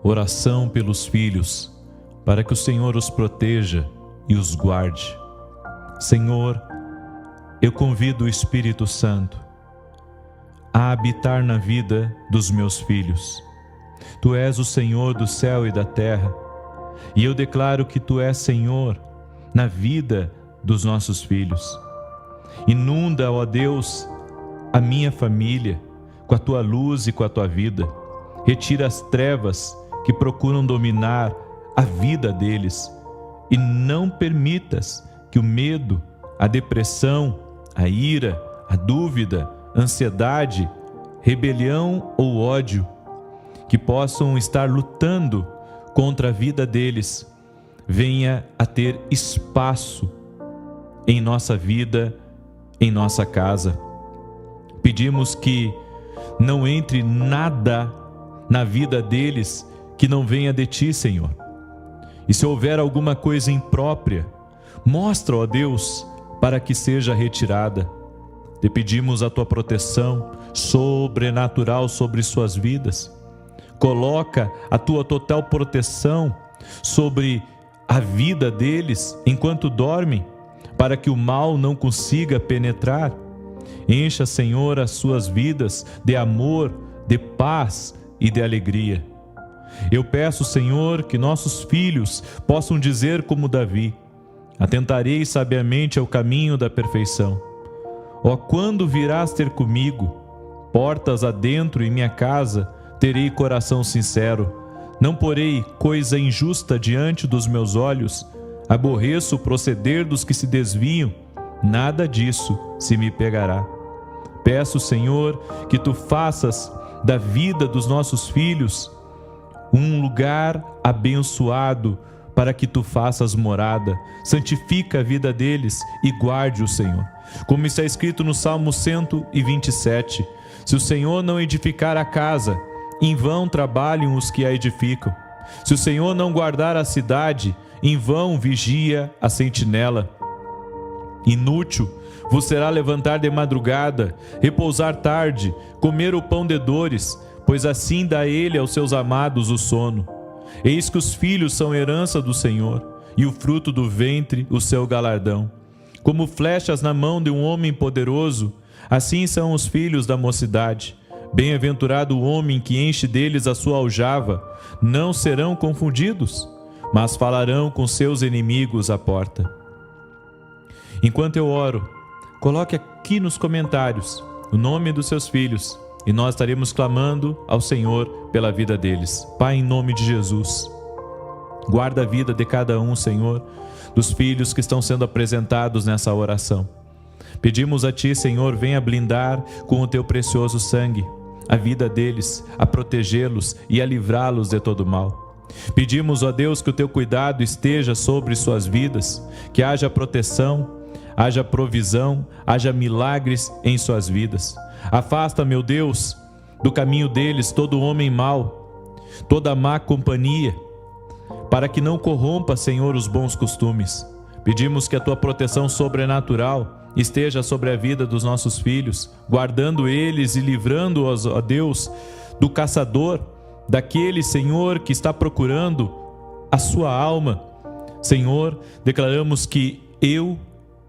oração pelos filhos, para que o Senhor os proteja e os guarde. Senhor, eu convido o Espírito Santo a habitar na vida dos meus filhos. Tu és o Senhor do céu e da terra, e eu declaro que Tu és Senhor na vida dos nossos filhos. Inunda, ó Deus, a minha família com a Tua luz e com a Tua vida. Retira as trevas que procuram dominar a vida deles, e não permitas que o medo, a depressão, a ira, a dúvida, a ansiedade, rebelião ou ódio, que possam estar lutando contra a vida deles, venha a ter espaço em nossa vida, em nossa casa. Pedimos que não entre nada na vida deles que não venha de Ti, Senhor. E se houver alguma coisa imprópria, mostra, ó Deus, para que seja retirada. Te pedimos a Tua proteção sobrenatural sobre suas vidas. Coloca a Tua total proteção sobre a vida deles enquanto dormem, para que o mal não consiga penetrar. Encha, Senhor, as suas vidas de amor, de paz e de alegria. Eu peço, Senhor, que nossos filhos possam dizer como Davi: atentarei sabiamente ao caminho da perfeição. Ó, quando virás ter comigo? Portas adentro em minha casa, terei coração sincero. Não porei coisa injusta diante dos meus olhos. Aborreço o proceder dos que se desviam. Nada disso se me pegará. Peço, Senhor, que Tu faças da vida dos nossos filhos um lugar abençoado, para que Tu faças morada. Santifica a vida deles e guarde-o, Senhor. Como está escrito no Salmo 127, se o Senhor não edificar a casa, em vão trabalham os que a edificam. Se o Senhor não guardar a cidade, em vão vigia a sentinela. Inútil vos será levantar de madrugada, repousar tarde, comer o pão de dores, pois assim dá Ele aos seus amados o sono. Eis que os filhos são herança do Senhor, e o fruto do ventre o seu galardão. Como flechas na mão de um homem poderoso, assim são os filhos da mocidade. Bem-aventurado o homem que enche deles a sua aljava. Não serão confundidos, mas falarão com seus inimigos à porta. Enquanto eu oro, coloque aqui nos comentários o nome dos seus filhos, e nós estaremos clamando ao Senhor pela vida deles. Pai, em nome de Jesus, guarda a vida de cada um, Senhor, dos filhos que estão sendo apresentados nessa oração. Pedimos a Ti, Senhor, venha blindar com o Teu precioso sangue a vida deles, a protegê-los e a livrá-los de todo mal. Pedimos, ó Deus, que o Teu cuidado esteja sobre suas vidas, que haja proteção, haja provisão, haja milagres em suas vidas. Afasta, meu Deus, do caminho deles todo homem mau, toda má companhia, para que não corrompa, Senhor, os bons costumes. Pedimos que a Tua proteção sobrenatural esteja sobre a vida dos nossos filhos, guardando eles e livrando-os, ó Deus, do caçador, daquele, Senhor, que está procurando a sua alma. Senhor, declaramos que eu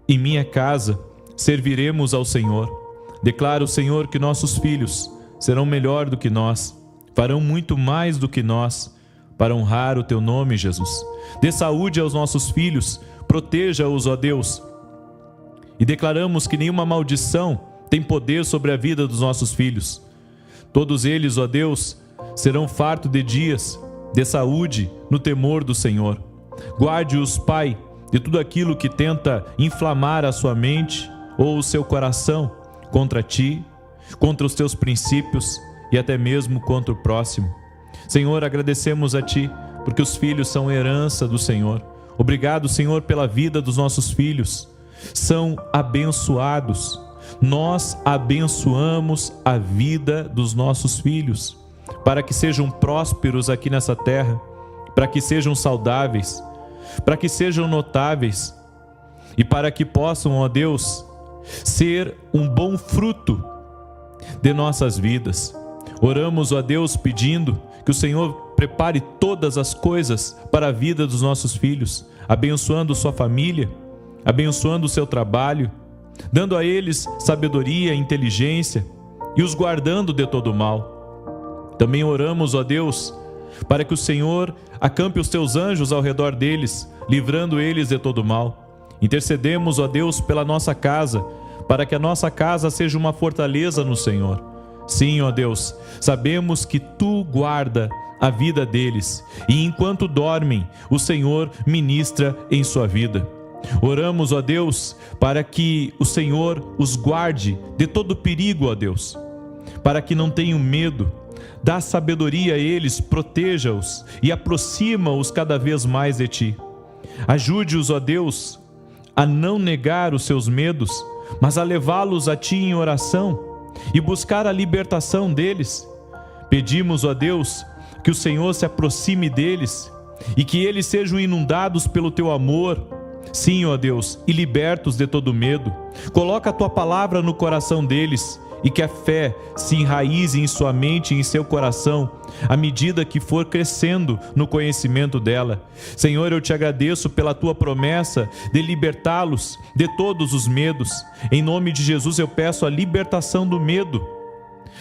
e minha casa serviremos ao Senhor. Declaro, Senhor, que nossos filhos serão melhor do que nós, farão muito mais do que nós, para honrar o Teu nome, Jesus. Dê saúde aos nossos filhos, proteja-os, ó Deus. E declaramos que nenhuma maldição tem poder sobre a vida dos nossos filhos. Todos eles, ó Deus, serão fartos de dias, de saúde, no temor do Senhor. Guarde-os, Pai, de tudo aquilo que tenta inflamar a sua mente ou o seu coração contra Ti, contra os Teus princípios e até mesmo contra o próximo. Senhor, agradecemos a Ti, porque os filhos são herança do Senhor. Obrigado, Senhor, pela vida dos nossos filhos. São abençoados. Nós abençoamos a vida dos nossos filhos, para que sejam prósperos aqui nessa terra, para que sejam saudáveis, para que sejam notáveis e para que possam, ó Deus, ser um bom fruto de nossas vidas. Oramos, ó Deus, pedindo que o Senhor prepare todas as coisas para a vida dos nossos filhos, abençoando sua família, abençoando o seu trabalho, dando a eles sabedoria, inteligência e os guardando de todo mal. Também oramos, ó Deus, para que o Senhor acampe os teus anjos ao redor deles, livrando eles de todo mal. Intercedemos, ó Deus, pela nossa casa, para que a nossa casa seja uma fortaleza no Senhor. Sim, ó Deus, sabemos que Tu guarda a vida deles, e enquanto dormem, o Senhor ministra em sua vida. Oramos, ó Deus, para que o Senhor os guarde de todo perigo, ó Deus, para que não tenham medo. Dá sabedoria a eles, proteja-os e aproxima-os cada vez mais de Ti. Ajude-os, ó Deus, a não negar os seus medos, mas a levá-los a Ti em oração e buscar a libertação deles. Pedimos, ó Deus, que o Senhor se aproxime deles e que eles sejam inundados pelo Teu amor. Sim, ó Deus, e libertos de todo medo. Coloca a Tua palavra no coração deles e que a fé se enraize em sua mente e em seu coração, à medida que for crescendo no conhecimento dela. Senhor, eu Te agradeço pela Tua promessa de libertá-los de todos os medos. Em nome de Jesus eu peço a libertação do medo,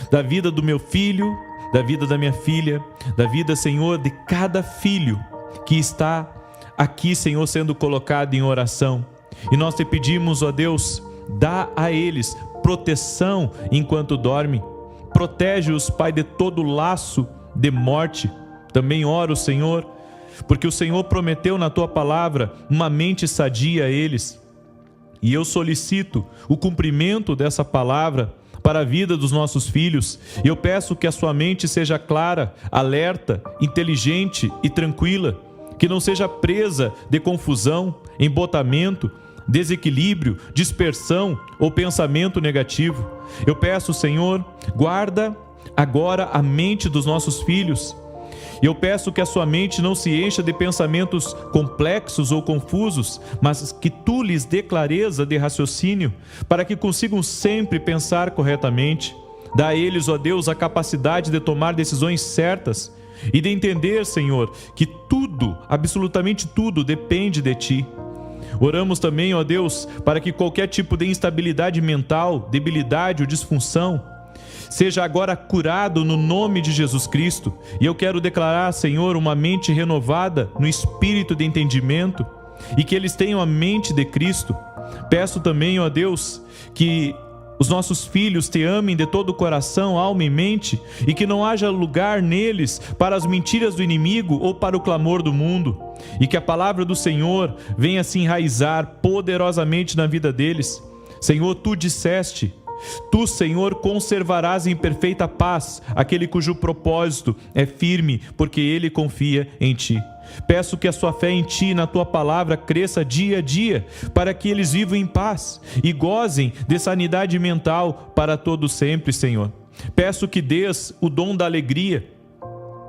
da vida do meu filho, da vida da minha filha, da vida, Senhor, de cada filho que está aqui, Senhor, sendo colocado em oração. E nós Te pedimos, ó Deus, dá a eles proteção enquanto dormem. Protege-os, Pai, de todo laço de morte. Também oro, Senhor, porque o Senhor prometeu na Tua palavra uma mente sadia a eles. E eu solicito o cumprimento dessa palavra para a vida dos nossos filhos. E eu peço que a sua mente seja clara, alerta, inteligente e tranquila, que não seja presa de confusão, embotamento, desequilíbrio, dispersão ou pensamento negativo. Eu peço, Senhor, guarda agora a mente dos nossos filhos. E eu peço que a sua mente não se encha de pensamentos complexos ou confusos, mas que Tu lhes dê clareza de raciocínio, para que consigam sempre pensar corretamente. Dá a eles, ó Deus, a capacidade de tomar decisões certas e de entender, Senhor, que tudo, absolutamente tudo, depende de Ti. Oramos também, ó Deus, para que qualquer tipo de instabilidade mental, debilidade ou disfunção seja agora curado no nome de Jesus Cristo. E eu quero declarar, Senhor, uma mente renovada no espírito de entendimento e que eles tenham a mente de Cristo. Peço também, ó Deus, que os nossos filhos Te amem de todo o coração, alma e mente, e que não haja lugar neles para as mentiras do inimigo ou para o clamor do mundo, e que a palavra do Senhor venha se enraizar poderosamente na vida deles. Senhor, Tu disseste: Tu, Senhor, conservarás em perfeita paz aquele cujo propósito é firme, porque ele confia em Ti. Peço que a sua fé em Ti e na Tua palavra cresça dia a dia, para que eles vivam em paz e gozem de sanidade mental para todo sempre, Senhor. Peço que dês o dom da alegria,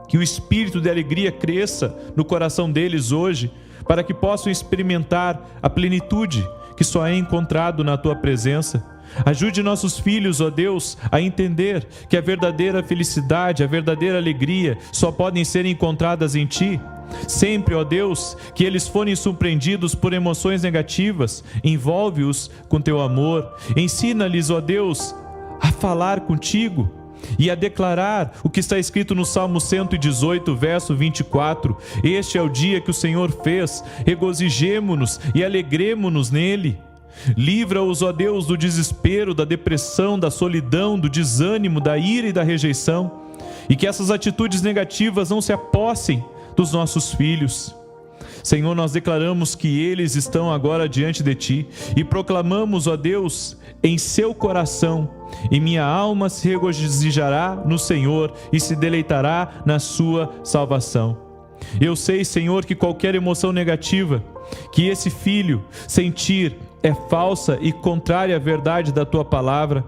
que o espírito de alegria cresça no coração deles hoje, para que possam experimentar a plenitude que só é encontrado na Tua presença. Ajude nossos filhos, ó Deus, a entender que a verdadeira felicidade, a verdadeira alegria só podem ser encontradas em Ti. Sempre, ó Deus, que eles forem surpreendidos por emoções negativas, envolve-os com Teu amor. Ensina-lhes, ó Deus, a falar contigo e a declarar o que está escrito no Salmo 118, verso 24. Este é o dia que o Senhor fez, regozijemo-nos e alegremo-nos nele. Livra-os, ó Deus, do desespero, da depressão, da solidão, do desânimo, da ira e da rejeição, e que essas atitudes negativas não se apossem dos nossos filhos. Senhor, nós declaramos que eles estão agora diante de Ti e proclamamos, ó Deus, em seu coração: e minha alma se regozijará no Senhor e se deleitará na sua salvação. Eu sei, Senhor, que qualquer emoção negativa que esse filho sentir é falsa e contrária à verdade da Tua palavra.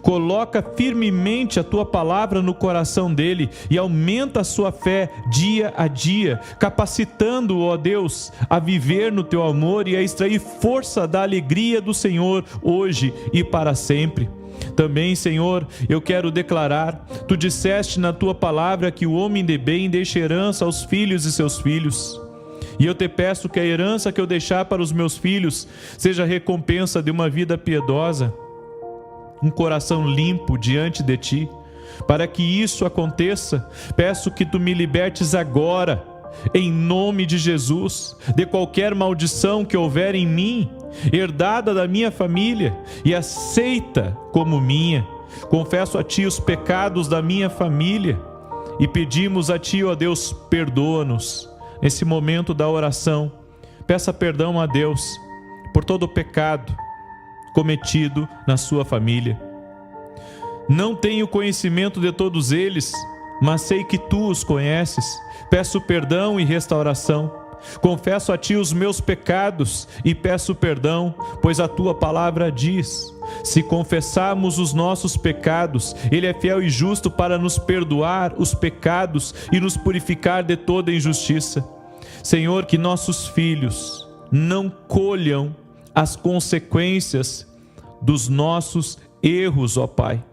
Coloca firmemente a Tua palavra no coração dele e aumenta a sua fé dia a dia, capacitando-o, ó Deus, a viver no Teu amor e a extrair força da alegria do Senhor hoje e para sempre. Também, Senhor, eu quero declarar, Tu disseste na Tua palavra que o homem de bem deixa herança aos filhos e seus filhos. E eu te peço que a herança que eu deixar para os meus filhos seja a recompensa de uma vida piedosa, um coração limpo diante de Ti. Para que isso aconteça, peço que Tu me libertes agora, em nome de Jesus, de qualquer maldição que houver em mim, herdada da minha família e aceita como minha. Confesso a Ti os pecados da minha família e pedimos a Ti, ó Deus, perdoa-nos. Nesse momento da oração, peça perdão a Deus por todo o pecado cometido na sua família. Não tenho conhecimento de todos eles, mas sei que Tu os conheces. Peço perdão e restauração. Confesso a Ti os meus pecados e peço perdão, pois a Tua palavra diz: se confessarmos os nossos pecados, Ele é fiel e justo para nos perdoar os pecados e nos purificar de toda injustiça. Senhor, que nossos filhos não colham as consequências dos nossos erros, ó Pai.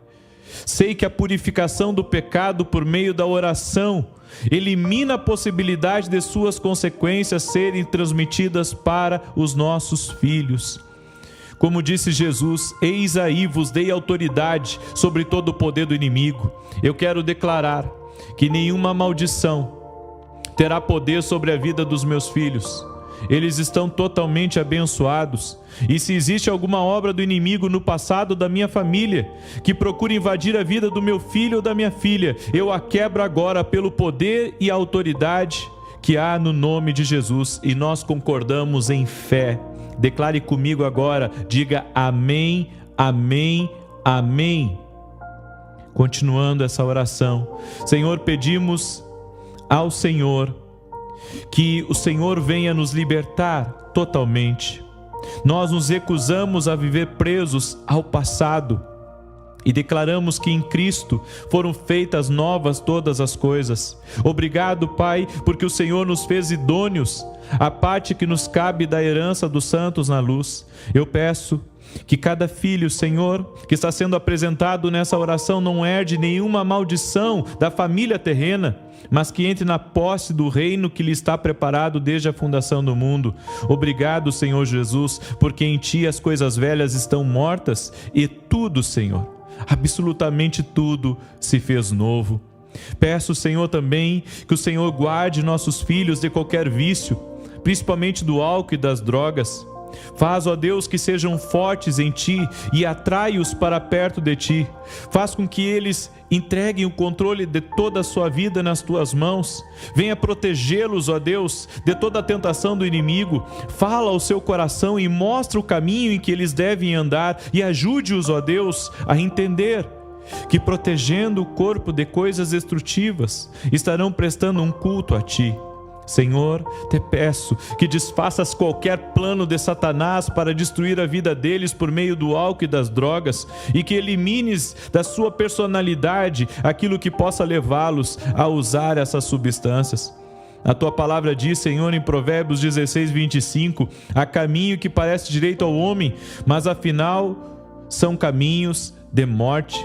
Sei que a purificação do pecado por meio da oração elimina a possibilidade de suas consequências serem transmitidas para os nossos filhos. Como disse Jesus, eis aí vos dei autoridade sobre todo o poder do inimigo. Eu quero declarar que nenhuma maldição terá poder sobre a vida dos meus filhos. Eles estão totalmente abençoados. E se existe alguma obra do inimigo no passado da minha família que procura invadir a vida do meu filho ou da minha filha, eu a quebro agora pelo poder e autoridade que há no nome de Jesus. E nós concordamos em fé. Declare comigo agora, diga amém, amém, amém. Continuando essa oração, Senhor, pedimos ao Senhor que o Senhor venha nos libertar totalmente. Nós nos recusamos a viver presos ao passado e declaramos que em Cristo foram feitas novas todas as coisas. Obrigado, Pai, porque o Senhor nos fez idôneos à parte que nos cabe da herança dos santos na luz. Eu peço que cada filho, Senhor, que está sendo apresentado nessa oração não herde nenhuma maldição da família terrena, mas que entre na posse do reino que lhe está preparado desde a fundação do mundo. Obrigado, Senhor Jesus, porque em Ti as coisas velhas estão mortas e tudo, Senhor, absolutamente tudo se fez novo. Peço, Senhor, também que o Senhor guarde nossos filhos de qualquer vício, principalmente do álcool e das drogas. Faz, ó Deus, que sejam fortes em Ti e atrai-os para perto de Ti. Faz com que eles entreguem o controle de toda a sua vida nas Tuas mãos. Venha protegê-los, ó Deus, de toda a tentação do inimigo. Fala ao seu coração e mostra o caminho em que eles devem andar e ajude-os, ó Deus, a entender que protegendo o corpo de coisas destrutivas, estarão prestando um culto a Ti. Senhor, te peço que desfaças qualquer plano de Satanás para destruir a vida deles por meio do álcool e das drogas e que elimines da sua personalidade aquilo que possa levá-los a usar essas substâncias. A Tua palavra diz, Senhor, em Provérbios 16:25, há caminho que parece direito ao homem, mas afinal são caminhos de morte.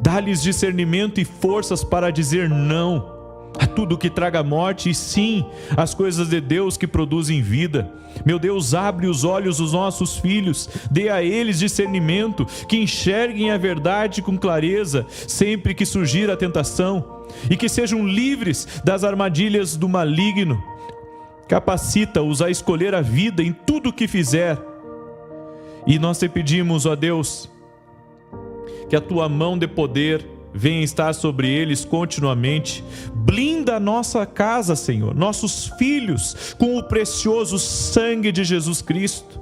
Dá-lhes discernimento e forças para dizer não a tudo que traga morte e sim as coisas de Deus que produzem vida. Meu Deus, abre os olhos dos nossos filhos, dê a eles discernimento, que enxerguem a verdade com clareza sempre que surgir a tentação e que sejam livres das armadilhas do maligno. Capacita-os a escolher a vida em tudo o que fizer. E nós te pedimos, ó Deus, que a Tua mão de poder venha estar sobre eles continuamente. Blinda a nossa casa, Senhor, nossos filhos, com o precioso sangue de Jesus Cristo.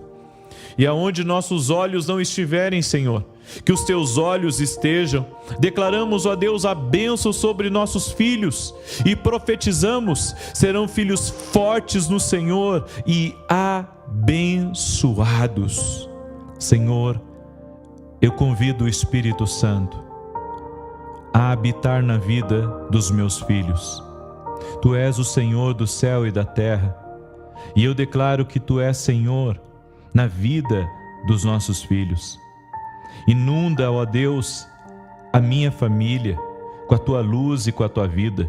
E aonde nossos olhos não estiverem, Senhor, que os Teus olhos estejam. Declaramos, ó Deus, a bênção sobre nossos filhos e profetizamos: serão filhos fortes no Senhor e abençoados. Senhor, eu convido o Espírito Santo a habitar na vida dos meus filhos. Tu és o Senhor do céu e da terra, e eu declaro que Tu és Senhor na vida dos nossos filhos. Inunda, ó Deus, a minha família com a tua luz e com a tua vida.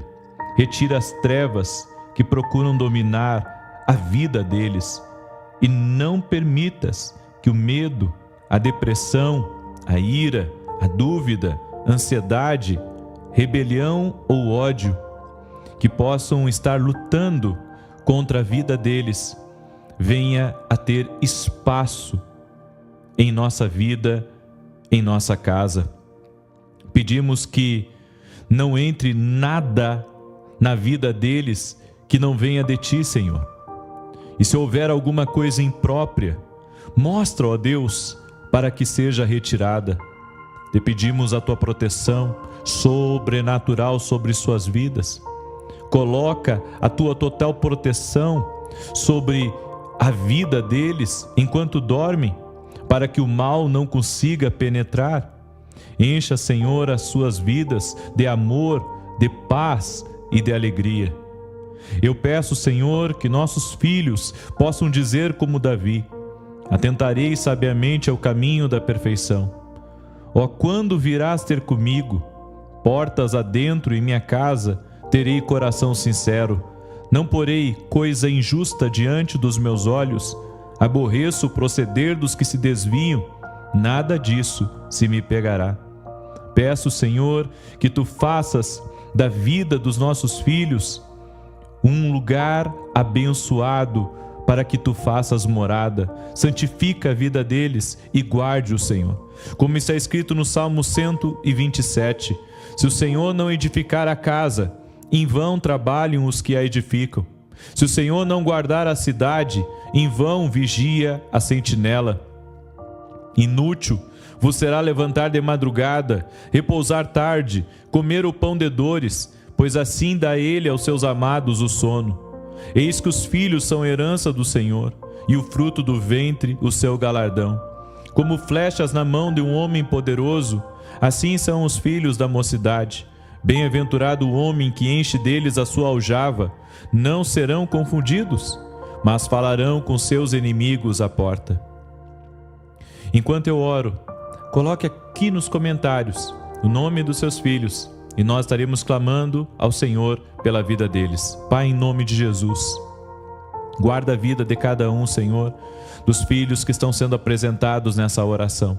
Retira as trevas que procuram dominar a vida deles e não permitas que o medo, a depressão, a ira, a dúvida, a ansiedade, rebelião ou ódio que possam estar lutando contra a vida deles venha a ter espaço em nossa vida, em nossa casa. Pedimos que não entre nada na vida deles que não venha de Ti, Senhor. E se houver alguma coisa imprópria, mostra, ó Deus, para que seja retirada. Te pedimos a Tua proteção sobrenatural sobre suas vidas. Coloca a Tua total proteção sobre a vida deles enquanto dormem, para que o mal não consiga penetrar. Encha, Senhor, as suas vidas de amor, de paz e de alegria. Eu peço, Senhor, que nossos filhos possam dizer como Davi: atentarei sabiamente ao caminho da perfeição. Ó, quando virás ter comigo? Portas adentro em minha casa, terei coração sincero. Não porei coisa injusta diante dos meus olhos. Aborreço o proceder dos que se desviam. Nada disso se me pegará. Peço, Senhor, que Tu faças da vida dos nossos filhos um lugar abençoado, para que Tu faças morada. Santifica a vida deles e guarde-o, Senhor. Como está escrito no Salmo 127, se o Senhor não edificar a casa, em vão trabalham os que a edificam. Se o Senhor não guardar a cidade, em vão vigia a sentinela. Inútil vos será levantar de madrugada, repousar tarde, comer o pão de dores, pois assim dá Ele aos seus amados o sono. Eis que os filhos são herança do Senhor, e o fruto do ventre o seu galardão. Como flechas na mão de um homem poderoso, assim são os filhos da mocidade. Bem-aventurado o homem que enche deles a sua aljava. Não serão confundidos, mas falarão com seus inimigos à porta. Enquanto eu oro, coloque aqui nos comentários o nome dos seus filhos e nós estaremos clamando ao Senhor pela vida deles. Pai, em nome de Jesus, guarda a vida de cada um, Senhor, dos filhos que estão sendo apresentados nessa oração.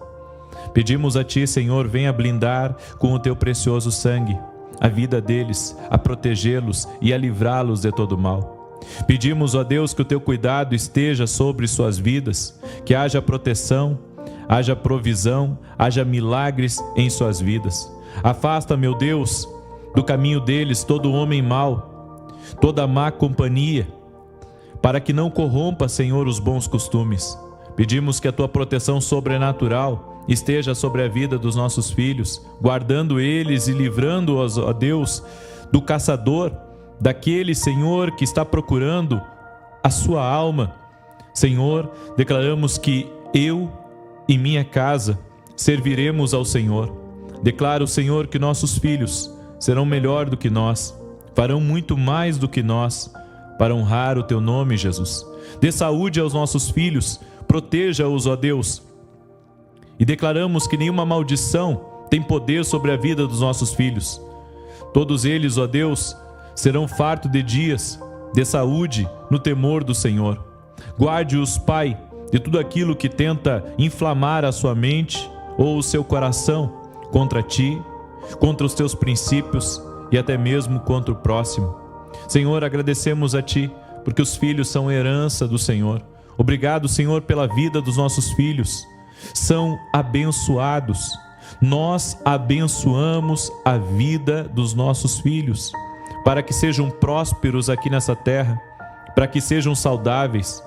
Pedimos a Ti, Senhor, venha blindar com o Teu precioso sangue a vida deles, a protegê-los e a livrá-los de todo mal. Pedimos, ó Deus, que o Teu cuidado esteja sobre suas vidas, que haja proteção, haja provisão, haja milagres em suas vidas. Afasta, meu Deus, do caminho deles todo homem mau, toda má companhia, para que não corrompa, Senhor, os bons costumes. Pedimos que a Tua proteção sobrenatural esteja sobre a vida dos nossos filhos, guardando eles e livrando-os, ó Deus, do caçador, daquele, Senhor, que está procurando a sua alma. Senhor, declaramos que eu e minha casa serviremos ao Senhor. Declaro, Senhor, que nossos filhos serão melhor do que nós, farão muito mais do que nós, para honrar o Teu nome, Jesus. Dê saúde aos nossos filhos, proteja-os, ó Deus. E declaramos que nenhuma maldição tem poder sobre a vida dos nossos filhos. Todos eles, ó Deus, serão fartos de dias, de saúde, no temor do Senhor. Guarde-os, Pai, de tudo aquilo que tenta inflamar a sua mente ou o seu coração contra Ti, contra os Teus princípios e até mesmo contra o próximo. Senhor, agradecemos a Ti, porque os filhos são herança do Senhor. Obrigado, Senhor, pela vida dos nossos filhos. São abençoados. Nós abençoamos a vida dos nossos filhos, para que sejam prósperos aqui nessa terra, para que sejam saudáveis,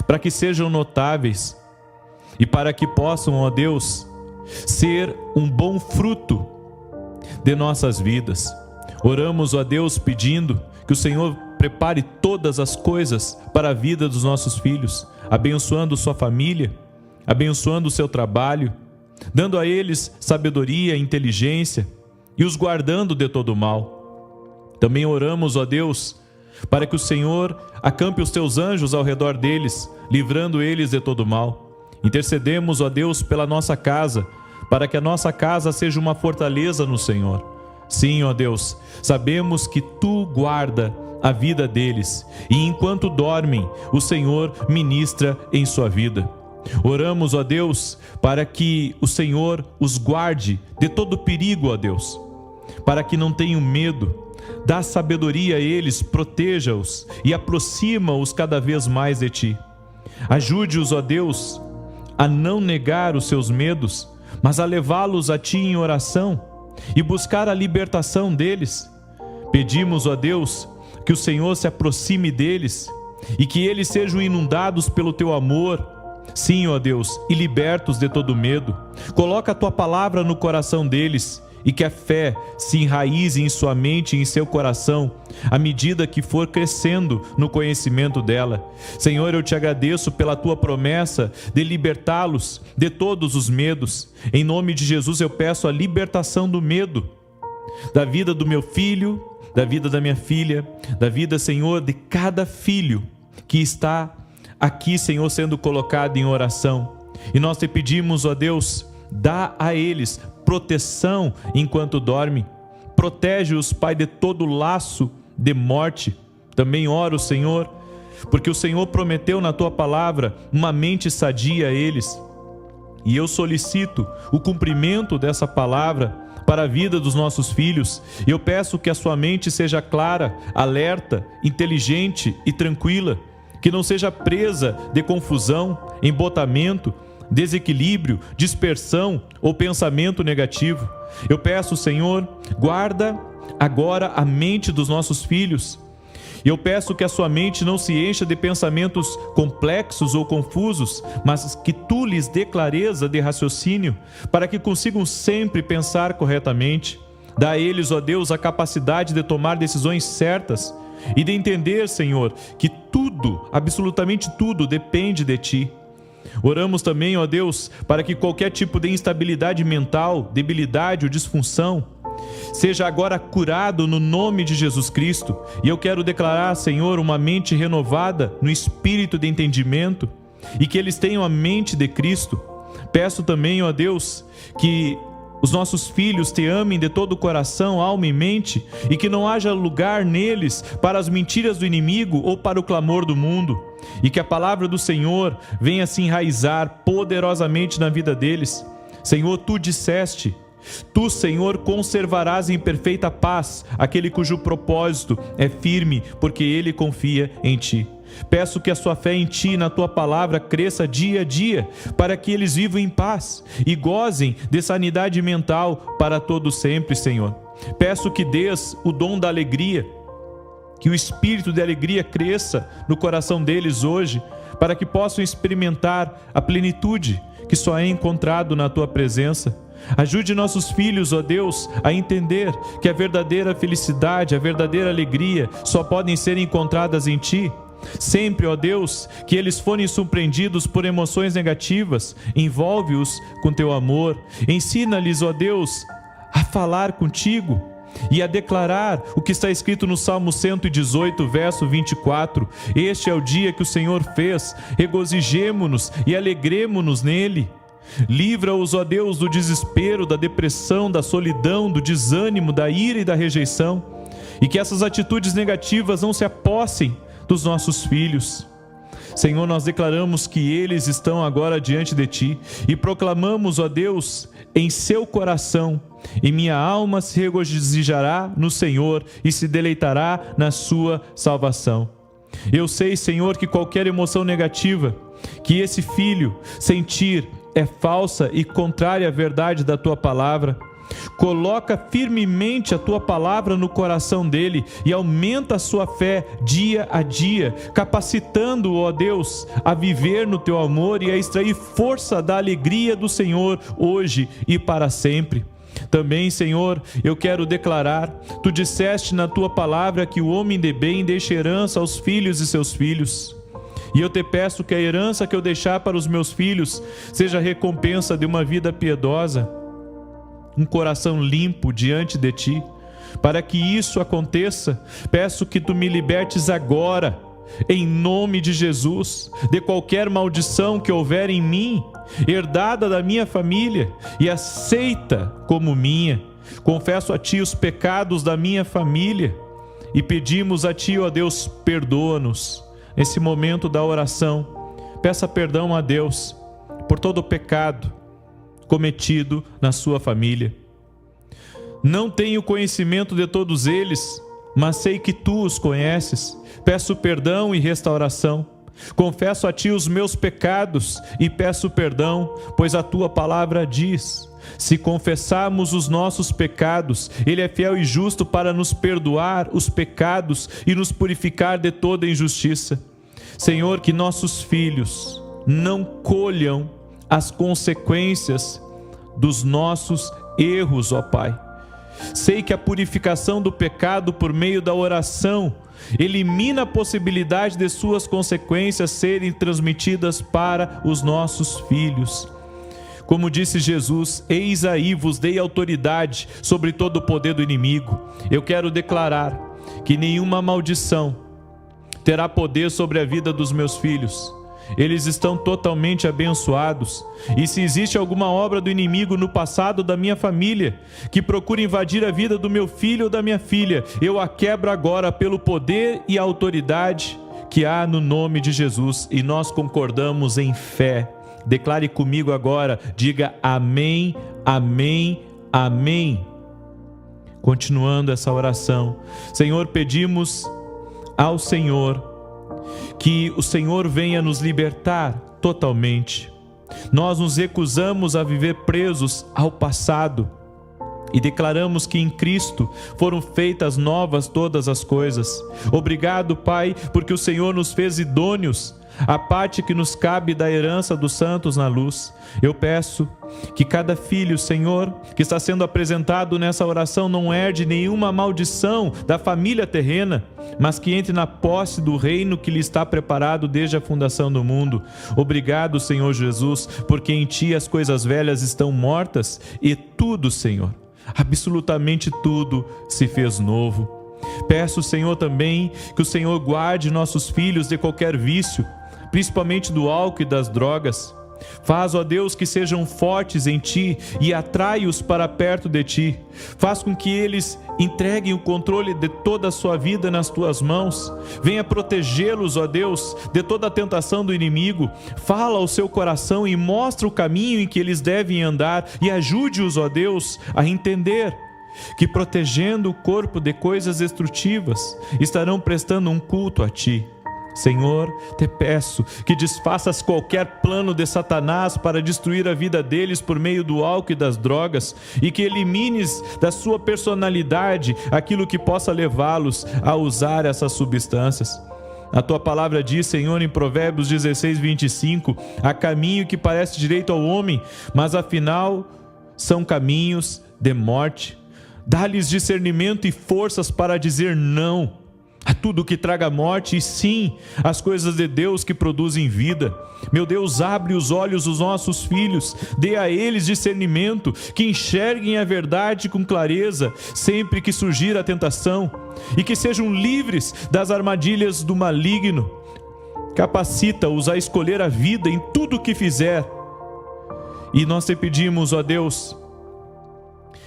para que sejam notáveis e para que possam, ó Deus, ser um bom fruto de nossas vidas. Oramos, ó Deus, pedindo que o Senhor prepare todas as coisas para a vida dos nossos filhos, abençoando sua família, abençoando o seu trabalho, dando a eles sabedoria e inteligência e os guardando de todo mal. Também oramos, ó Deus, para que o Senhor acampe os Teus anjos ao redor deles, livrando eles de todo mal. Intercedemos, ó Deus, pela nossa casa, para que a nossa casa seja uma fortaleza no Senhor. Sim, ó Deus, sabemos que Tu guarda a vida deles e enquanto dormem, o Senhor ministra em sua vida. Oramos, ó Deus, para que o Senhor os guarde de todo perigo, ó Deus, para que não tenham medo. Dá sabedoria a eles, proteja-os e aproxima-os cada vez mais de Ti. Ajude-os, ó Deus, a não negar os seus medos, mas a levá-los a Ti em oração e buscar a libertação deles. Pedimos, ó Deus, que o Senhor se aproxime deles e que eles sejam inundados pelo Teu amor. Sim, ó Deus, e libertos de todo medo. Coloca a Tua palavra no coração deles e que a fé se enraize em sua mente e em seu coração, à medida que for crescendo no conhecimento dela. Senhor, eu Te agradeço pela Tua promessa de libertá-los de todos os medos. Em nome de Jesus eu peço a libertação do medo, da vida do meu filho, da vida da minha filha, da vida, Senhor, de cada filho que está aqui, Senhor, sendo colocado em oração. E nós Te pedimos, ó Deus, dá a eles proteção enquanto dormem. Protege-os, Pai, de todo laço de morte. Também oro, Senhor, porque o Senhor prometeu na Tua palavra uma mente sadia a eles. E eu solicito o cumprimento dessa palavra para a vida dos nossos filhos. Eu peço que a sua mente seja clara, alerta, inteligente e tranquila, que não seja presa de confusão, embotamento, desequilíbrio, dispersão ou pensamento negativo. Eu peço, Senhor, guarda agora a mente dos nossos filhos. Eu peço que a sua mente não se encha de pensamentos complexos ou confusos, mas que Tu lhes dê clareza de raciocínio, para que consigam sempre pensar corretamente. Dá a eles, ó Deus, a capacidade de tomar decisões certas e de entender, Senhor, que tudo, absolutamente tudo, depende de Ti. Oramos também, ó Deus, para que qualquer tipo de instabilidade mental, debilidade ou disfunção seja agora curado no nome de Jesus Cristo. E eu quero declarar, Senhor, uma mente renovada no espírito de entendimento e que eles tenham a mente de Cristo. Peço também, ó Deus, que os nossos filhos Te amem de todo o coração, alma e mente, e que não haja lugar neles para as mentiras do inimigo ou para o clamor do mundo, e que a palavra do Senhor venha se enraizar poderosamente na vida deles. Senhor, Tu disseste: Tu, Senhor, conservarás em perfeita paz aquele cujo propósito é firme, porque ele confia em Ti. Peço que a sua fé em Ti e na Tua palavra cresça dia a dia, para que eles vivam em paz e gozem de sanidade mental para todo sempre, Senhor. Peço que dês o dom da alegria, que o espírito de alegria cresça no coração deles hoje, para que possam experimentar a plenitude que só é encontrado na Tua presença. Ajude nossos filhos, ó Deus, a entender que a verdadeira felicidade, a verdadeira alegria só podem ser encontradas em Ti. Sempre, ó Deus, que eles forem surpreendidos por emoções negativas, envolve-os com Teu amor. Ensina-lhes, ó Deus, a falar contigo e a declarar o que está escrito no Salmo 118, verso 24. Este é o dia que o Senhor fez, regozijemo-nos e alegremo-nos nele. Livra-os, ó Deus, do desespero, da depressão, da solidão, do desânimo, da ira e da rejeição, e que essas atitudes negativas não se apossem dos nossos filhos. Senhor, nós declaramos que eles estão agora diante de Ti e proclamamos, ó Deus, em seu coração: e minha alma se regozijará no Senhor e se deleitará na sua salvação. Eu sei, Senhor, que qualquer emoção negativa que esse filho sentir é falsa e contrária à verdade da Tua palavra. Coloca firmemente a Tua palavra no coração dele e aumenta a sua fé dia a dia, capacitando-o, ó Deus, a viver no Teu amor e a extrair força da alegria do Senhor hoje e para sempre. Também, Senhor, eu quero declarar: Tu disseste na Tua palavra que o homem de bem deixa herança aos filhos de seus filhos. E eu Te peço que a herança que eu deixar para os meus filhos seja a recompensa de uma vida piedosa, um coração limpo diante de Ti. Para que isso aconteça, peço que Tu me libertes agora em nome de Jesus, de qualquer maldição que houver em mim, herdada da minha família e aceita como minha. Confesso a Ti os pecados da minha família e pedimos a Ti, ó Deus, perdoa-nos. Nesse momento da oração, peça perdão a Deus por todo o pecado cometido na sua família. Não tenho conhecimento de todos eles, mas sei que Tu os conheces. Peço perdão e restauração. Confesso a Ti os meus pecados e peço perdão, pois a Tua palavra diz: se confessarmos os nossos pecados, Ele é fiel e justo para nos perdoar os pecados e nos purificar de toda injustiça. Senhor, que nossos filhos não colham as consequências dos nossos erros, ó Pai. Sei que a purificação do pecado por meio da oração elimina a possibilidade de suas consequências serem transmitidas para os nossos filhos. Como disse Jesus: eis aí vos dei autoridade sobre todo o poder do inimigo. Eu quero declarar que nenhuma maldição terá poder sobre a vida dos meus filhos. Eles estão totalmente abençoados. E se existe alguma obra do inimigo no passado da minha família que procura invadir a vida do meu filho ou da minha filha, eu a quebro agora pelo poder e a autoridade que há no nome de Jesus. E nós concordamos em fé. Declare comigo agora, diga amém, amém, amém. Continuando essa oração, Senhor, pedimos ao Senhor que o Senhor venha nos libertar totalmente. Nós nos recusamos a viver presos ao passado e declaramos que em Cristo foram feitas novas todas as coisas. Obrigado, Pai, porque o Senhor nos fez idôneos a parte que nos cabe da herança dos santos na luz. Eu peço que cada filho, Senhor, que está sendo apresentado nessa oração não herde nenhuma maldição da família terrena, mas que entre na posse do reino que lhe está preparado desde a fundação do mundo. Obrigado, Senhor Jesus, porque em Ti as coisas velhas estão mortas e tudo, Senhor, absolutamente tudo se fez novo. Peço, Senhor, também que o Senhor guarde nossos filhos de qualquer vício, principalmente do álcool e das drogas. Faz, ó Deus, que sejam fortes em Ti e atrai-os para perto de Ti. Faz com que eles entreguem o controle de toda a sua vida nas Tuas mãos. Venha protegê-los, ó Deus, de toda a tentação do inimigo. Fala ao seu coração e mostra o caminho em que eles devem andar e ajude-os, ó Deus, a entender que protegendo o corpo de coisas destrutivas, estarão prestando um culto a Ti. Senhor, te peço que desfaças qualquer plano de Satanás para destruir a vida deles por meio do álcool e das drogas e que elimines da sua personalidade aquilo que possa levá-los a usar essas substâncias. A Tua palavra diz, Senhor, em Provérbios 16, 25, há caminho que parece direito ao homem, mas afinal são caminhos de morte. Dá-lhes discernimento e forças para dizer não a tudo que traga morte e sim às coisas de Deus que produzem vida. Meu Deus, abre os olhos dos nossos filhos, dê a eles discernimento, que enxerguem a verdade com clareza sempre que surgir a tentação e que sejam livres das armadilhas do maligno. Capacita-os a escolher a vida em tudo o que fizer. E nós te pedimos, ó Deus,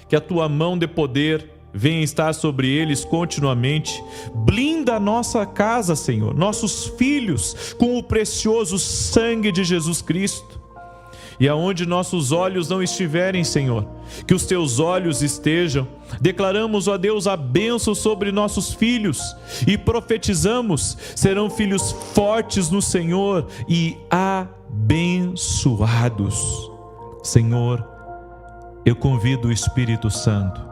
que a Tua mão de poder venha estar sobre eles continuamente. Blinda a nossa casa, Senhor, nossos filhos, com o precioso sangue de Jesus Cristo. E aonde nossos olhos não estiverem, Senhor, que os Teus olhos estejam. Declaramos, ó Deus, a bênção sobre nossos filhos e profetizamos: serão filhos fortes no Senhor e abençoados. Senhor, eu convido o Espírito Santo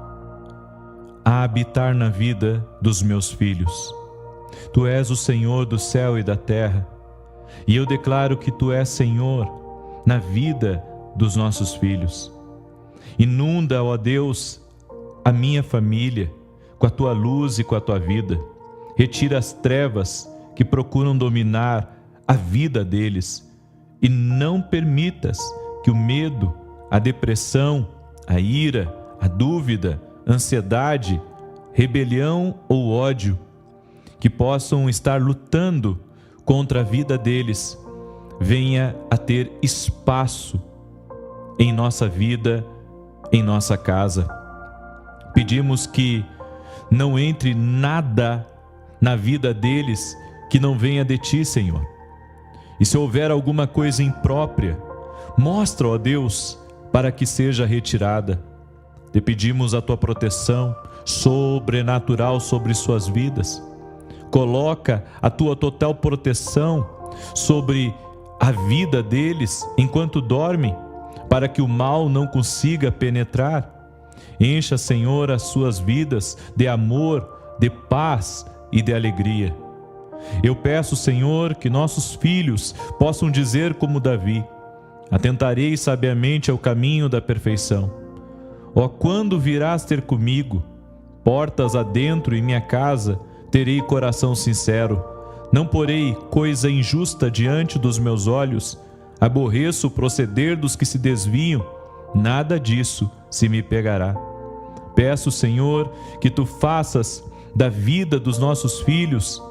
a habitar na vida dos meus filhos. Tu és o Senhor do céu e da terra, e eu declaro que Tu és Senhor na vida dos nossos filhos. Inunda, ó Deus, a minha família com a Tua luz e com a Tua vida. Retira as trevas que procuram dominar a vida deles e não permitas que o medo, a depressão, a ira, a dúvida, ansiedade, rebelião ou ódio que possam estar lutando contra a vida deles, venha a ter espaço em nossa vida, em nossa casa. Pedimos que não entre nada na vida deles que não venha de Ti, Senhor. E se houver alguma coisa imprópria, mostra, ó Deus, para que seja retirada. Te pedimos a Tua proteção sobrenatural sobre suas vidas. Coloca a Tua total proteção sobre a vida deles enquanto dormem, para que o mal não consiga penetrar. Encha, Senhor, as suas vidas de amor, de paz e de alegria. Eu peço, Senhor, que nossos filhos possam dizer como Davi: atentarei sabiamente ao caminho da perfeição. Ó, quando virás ter comigo? Portas adentro em minha casa, terei coração sincero. Não porei coisa injusta diante dos meus olhos. Aborreço o proceder dos que se desviam. Nada disso se me pegará. Peço, Senhor, que Tu faças da vida dos nossos filhos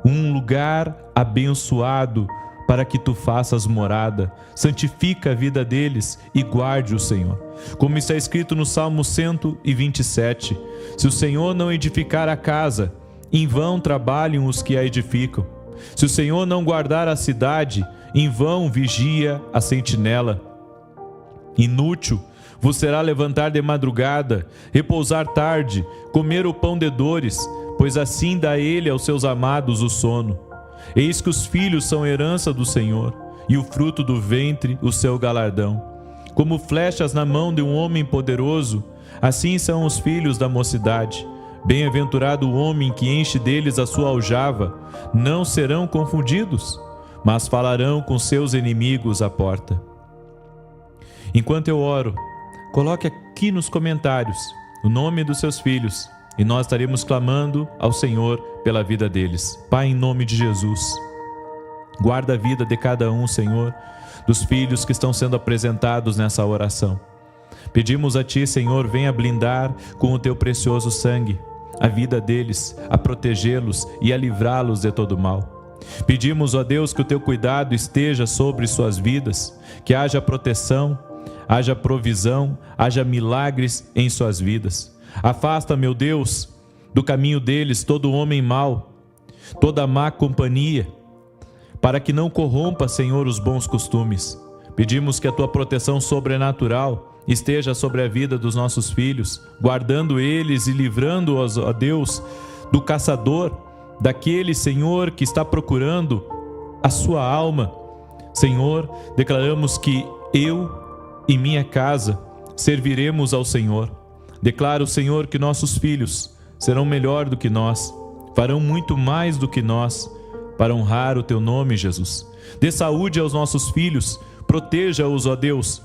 um lugar abençoado, para que Tu faças morada. Santifica a vida deles e guarde-o, Senhor. Como está escrito no Salmo 127, se o Senhor não edificar a casa, em vão trabalham os que a edificam. Se o Senhor não guardar a cidade, em vão vigia a sentinela. Inútil vos será levantar de madrugada, repousar tarde, comer o pão de dores, pois assim dá Ele aos seus amados o sono. Eis que os filhos são herança do Senhor, e o fruto do ventre o seu galardão. Como flechas na mão de um homem poderoso, assim são os filhos da mocidade. Bem-aventurado o homem que enche deles a sua aljava. Não serão confundidos, mas falarão com seus inimigos à porta. Enquanto eu oro, coloque aqui nos comentários o nome dos seus filhos, e nós estaremos clamando ao Senhor pela vida deles. Pai, em nome de Jesus, guarda a vida de cada um, Senhor, dos filhos que estão sendo apresentados nessa oração. Pedimos a Ti, Senhor, venha blindar com o Teu precioso sangue a vida deles, a protegê-los e a livrá-los de todo mal. Pedimos, ó Deus, que o Teu cuidado esteja sobre suas vidas, que haja proteção, haja provisão, haja milagres em suas vidas. Afasta, meu Deus, do caminho deles todo homem mau, toda má companhia, para que não corrompa, Senhor, os bons costumes. Pedimos que a Tua proteção sobrenatural esteja sobre a vida dos nossos filhos, guardando eles e livrando-os, ó Deus, do caçador, daquele, Senhor, que está procurando a sua alma. Senhor, declaramos que eu e minha casa serviremos ao Senhor. Declaro, Senhor, que nossos filhos serão melhor do que nós, farão muito mais do que nós, para honrar o Teu nome, Jesus. Dê saúde aos nossos filhos, proteja-os, ó Deus.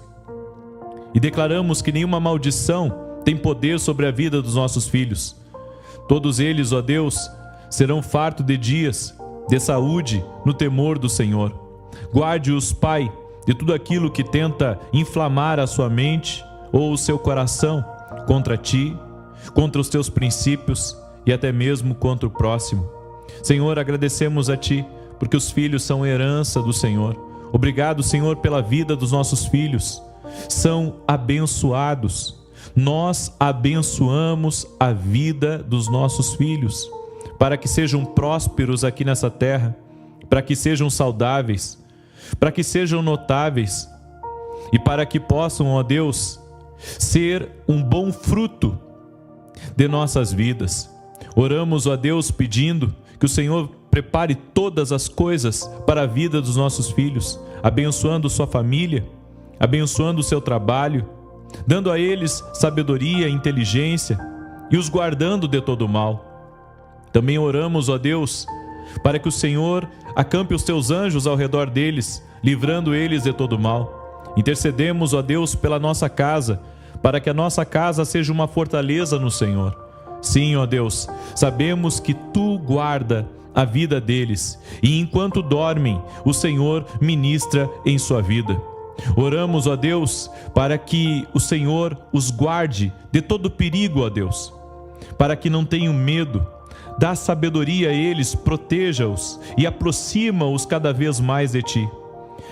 E declaramos que nenhuma maldição tem poder sobre a vida dos nossos filhos. Todos eles, ó Deus, serão fartos de dias, de saúde, no temor do Senhor. Guarde-os, Pai, de tudo aquilo que tenta inflamar a sua mente ou o seu coração contra Ti, contra os Teus princípios e até mesmo contra o próximo. Senhor, agradecemos a Ti, porque os filhos são herança do Senhor. Obrigado, Senhor, pela vida dos nossos filhos. São abençoados. Nós abençoamos a vida dos nossos filhos, para que sejam prósperos aqui nessa terra, para que sejam saudáveis, para que sejam notáveis e para que possam, ó Deus, ser um bom fruto de nossas vidas. Oramos, ó Deus, pedindo que o Senhor prepare todas as coisas para a vida dos nossos filhos, abençoando sua família, abençoando o seu trabalho, dando a eles sabedoria e inteligência e os guardando de todo mal. Também oramos, ó Deus, para que o Senhor acampe os Teus anjos ao redor deles, livrando eles de todo mal. Intercedemos, ó Deus, pela nossa casa, para que a nossa casa seja uma fortaleza no Senhor. Sim, ó Deus, sabemos que Tu guarda a vida deles, e enquanto dormem, o Senhor ministra em sua vida. Oramos, ó Deus, para que o Senhor os guarde de todo perigo, ó Deus, para que não tenham medo. dá sabedoria a eles, proteja-os e aproxima-os cada vez mais de Ti.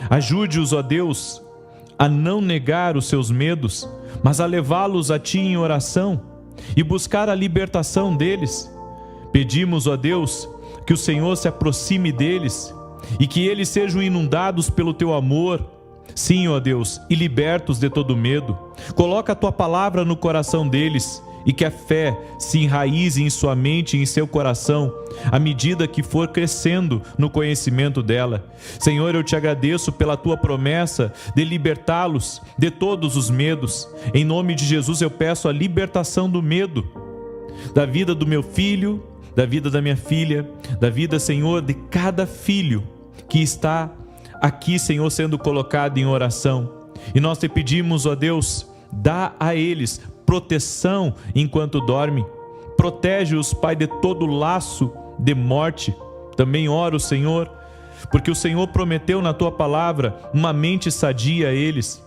Ajude-os, ó Deus, a não negar os seus medos, mas a levá-los a Ti em oração e buscar a libertação deles. Pedimos, ó Deus, que o Senhor se aproxime deles e que eles sejam inundados pelo Teu amor, sim, ó Deus, e libertos de todo medo. Coloca a Tua palavra no coração deles e que a fé se enraize em sua mente e em seu coração, à medida que for crescendo no conhecimento dela. Senhor, eu Te agradeço pela Tua promessa de libertá-los de todos os medos. Em nome de Jesus eu peço a libertação do medo, da vida do meu filho, da vida da minha filha, da vida, Senhor, de cada filho que está aqui, Senhor, sendo colocado em oração. E nós Te pedimos, ó Deus, dá a eles proteção enquanto dorme. Protege-os, Pai, de todo laço de morte. Também oro, Senhor, porque o Senhor prometeu na Tua palavra uma mente sadia a eles.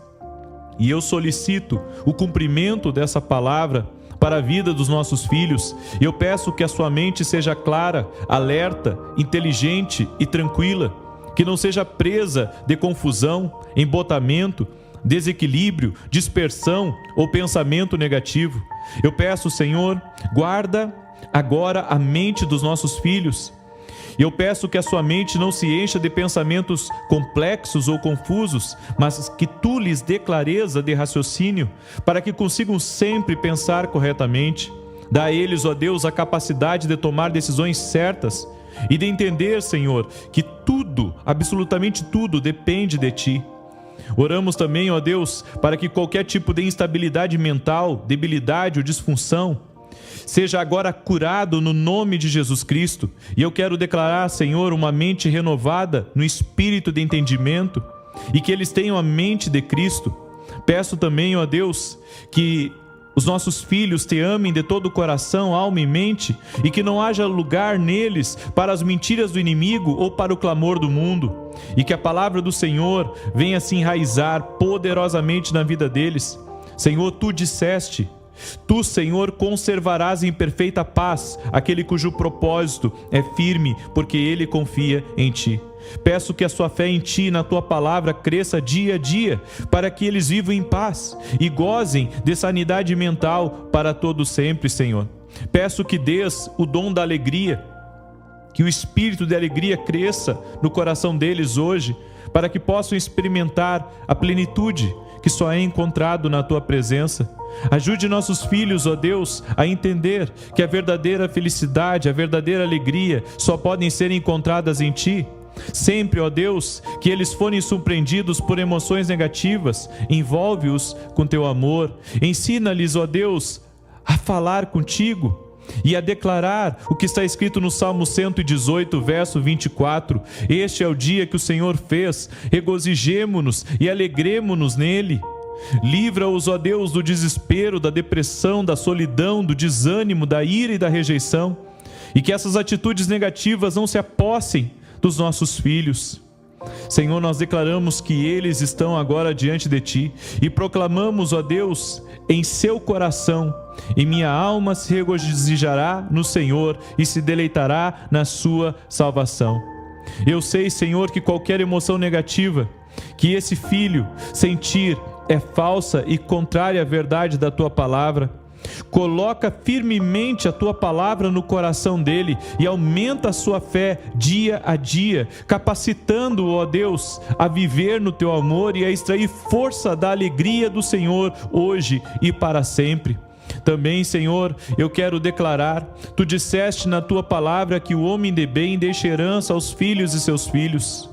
E eu solicito o cumprimento dessa palavra para a vida dos nossos filhos. Eu peço que a sua mente seja clara, alerta, inteligente e tranquila, que não seja presa de confusão, embotamento, desequilíbrio, dispersão ou pensamento negativo. Eu peço, Senhor, guarda agora a mente dos nossos filhos. Eu peço que a sua mente não se encha de pensamentos complexos ou confusos, mas que Tu lhes dê clareza de raciocínio, para que consigam sempre pensar corretamente. Dá a eles, ó Deus, a capacidade de tomar decisões certas e de entender, Senhor, que tudo, absolutamente tudo, depende de Ti. Oramos também, ó Deus, para que qualquer tipo de instabilidade mental, debilidade ou disfunção seja agora curado no nome de Jesus Cristo. E eu quero declarar, Senhor, uma mente renovada no espírito de entendimento e que eles tenham a mente de Cristo. Peço também, ó Deus, que os nossos filhos Te amem de todo o coração, alma e mente, e que não haja lugar neles para as mentiras do inimigo ou para o clamor do mundo, e que a palavra do Senhor venha se enraizar poderosamente na vida deles. Senhor, Tu disseste: Tu, Senhor, conservarás em perfeita paz aquele cujo propósito é firme, porque ele confia em Ti. Peço que a sua fé em Ti e na Tua palavra cresça dia a dia, para que eles vivam em paz e gozem de sanidade mental para todo sempre, Senhor. Peço que dês o dom da alegria, que o espírito de alegria cresça no coração deles hoje, para que possam experimentar a plenitude que só é encontrado na Tua presença. Ajude nossos filhos, ó Deus, a entender que a verdadeira felicidade, a verdadeira alegria só podem ser encontradas em Ti. Sempre, ó Deus, que eles forem surpreendidos por emoções negativas, envolve-os com Teu amor. Ensina-lhes, ó Deus, a falar contigo e a declarar o que está escrito no Salmo 118, verso 24. Este é o dia que o Senhor fez, regozijemo-nos e alegremo-nos nele. Livra-os, ó Deus, do desespero, da depressão, da solidão, do desânimo, da ira e da rejeição, e que essas atitudes negativas não se apossem dos nossos filhos. Senhor, nós declaramos que eles estão agora diante de Ti e proclamamos, ó Deus, em seu coração: e minha alma se regozijará no Senhor e se deleitará na sua salvação. Eu sei, Senhor, que qualquer emoção negativa que esse filho sentir é falsa e contrária à verdade da Tua palavra. Coloca firmemente a Tua palavra no coração dele e aumenta a sua fé dia a dia, capacitando-o, ó Deus, a viver no Teu amor e a extrair força da alegria do Senhor hoje e para sempre. Também, Senhor, eu quero declarar: Tu disseste na Tua palavra que o homem de bem deixa herança aos filhos de seus filhos.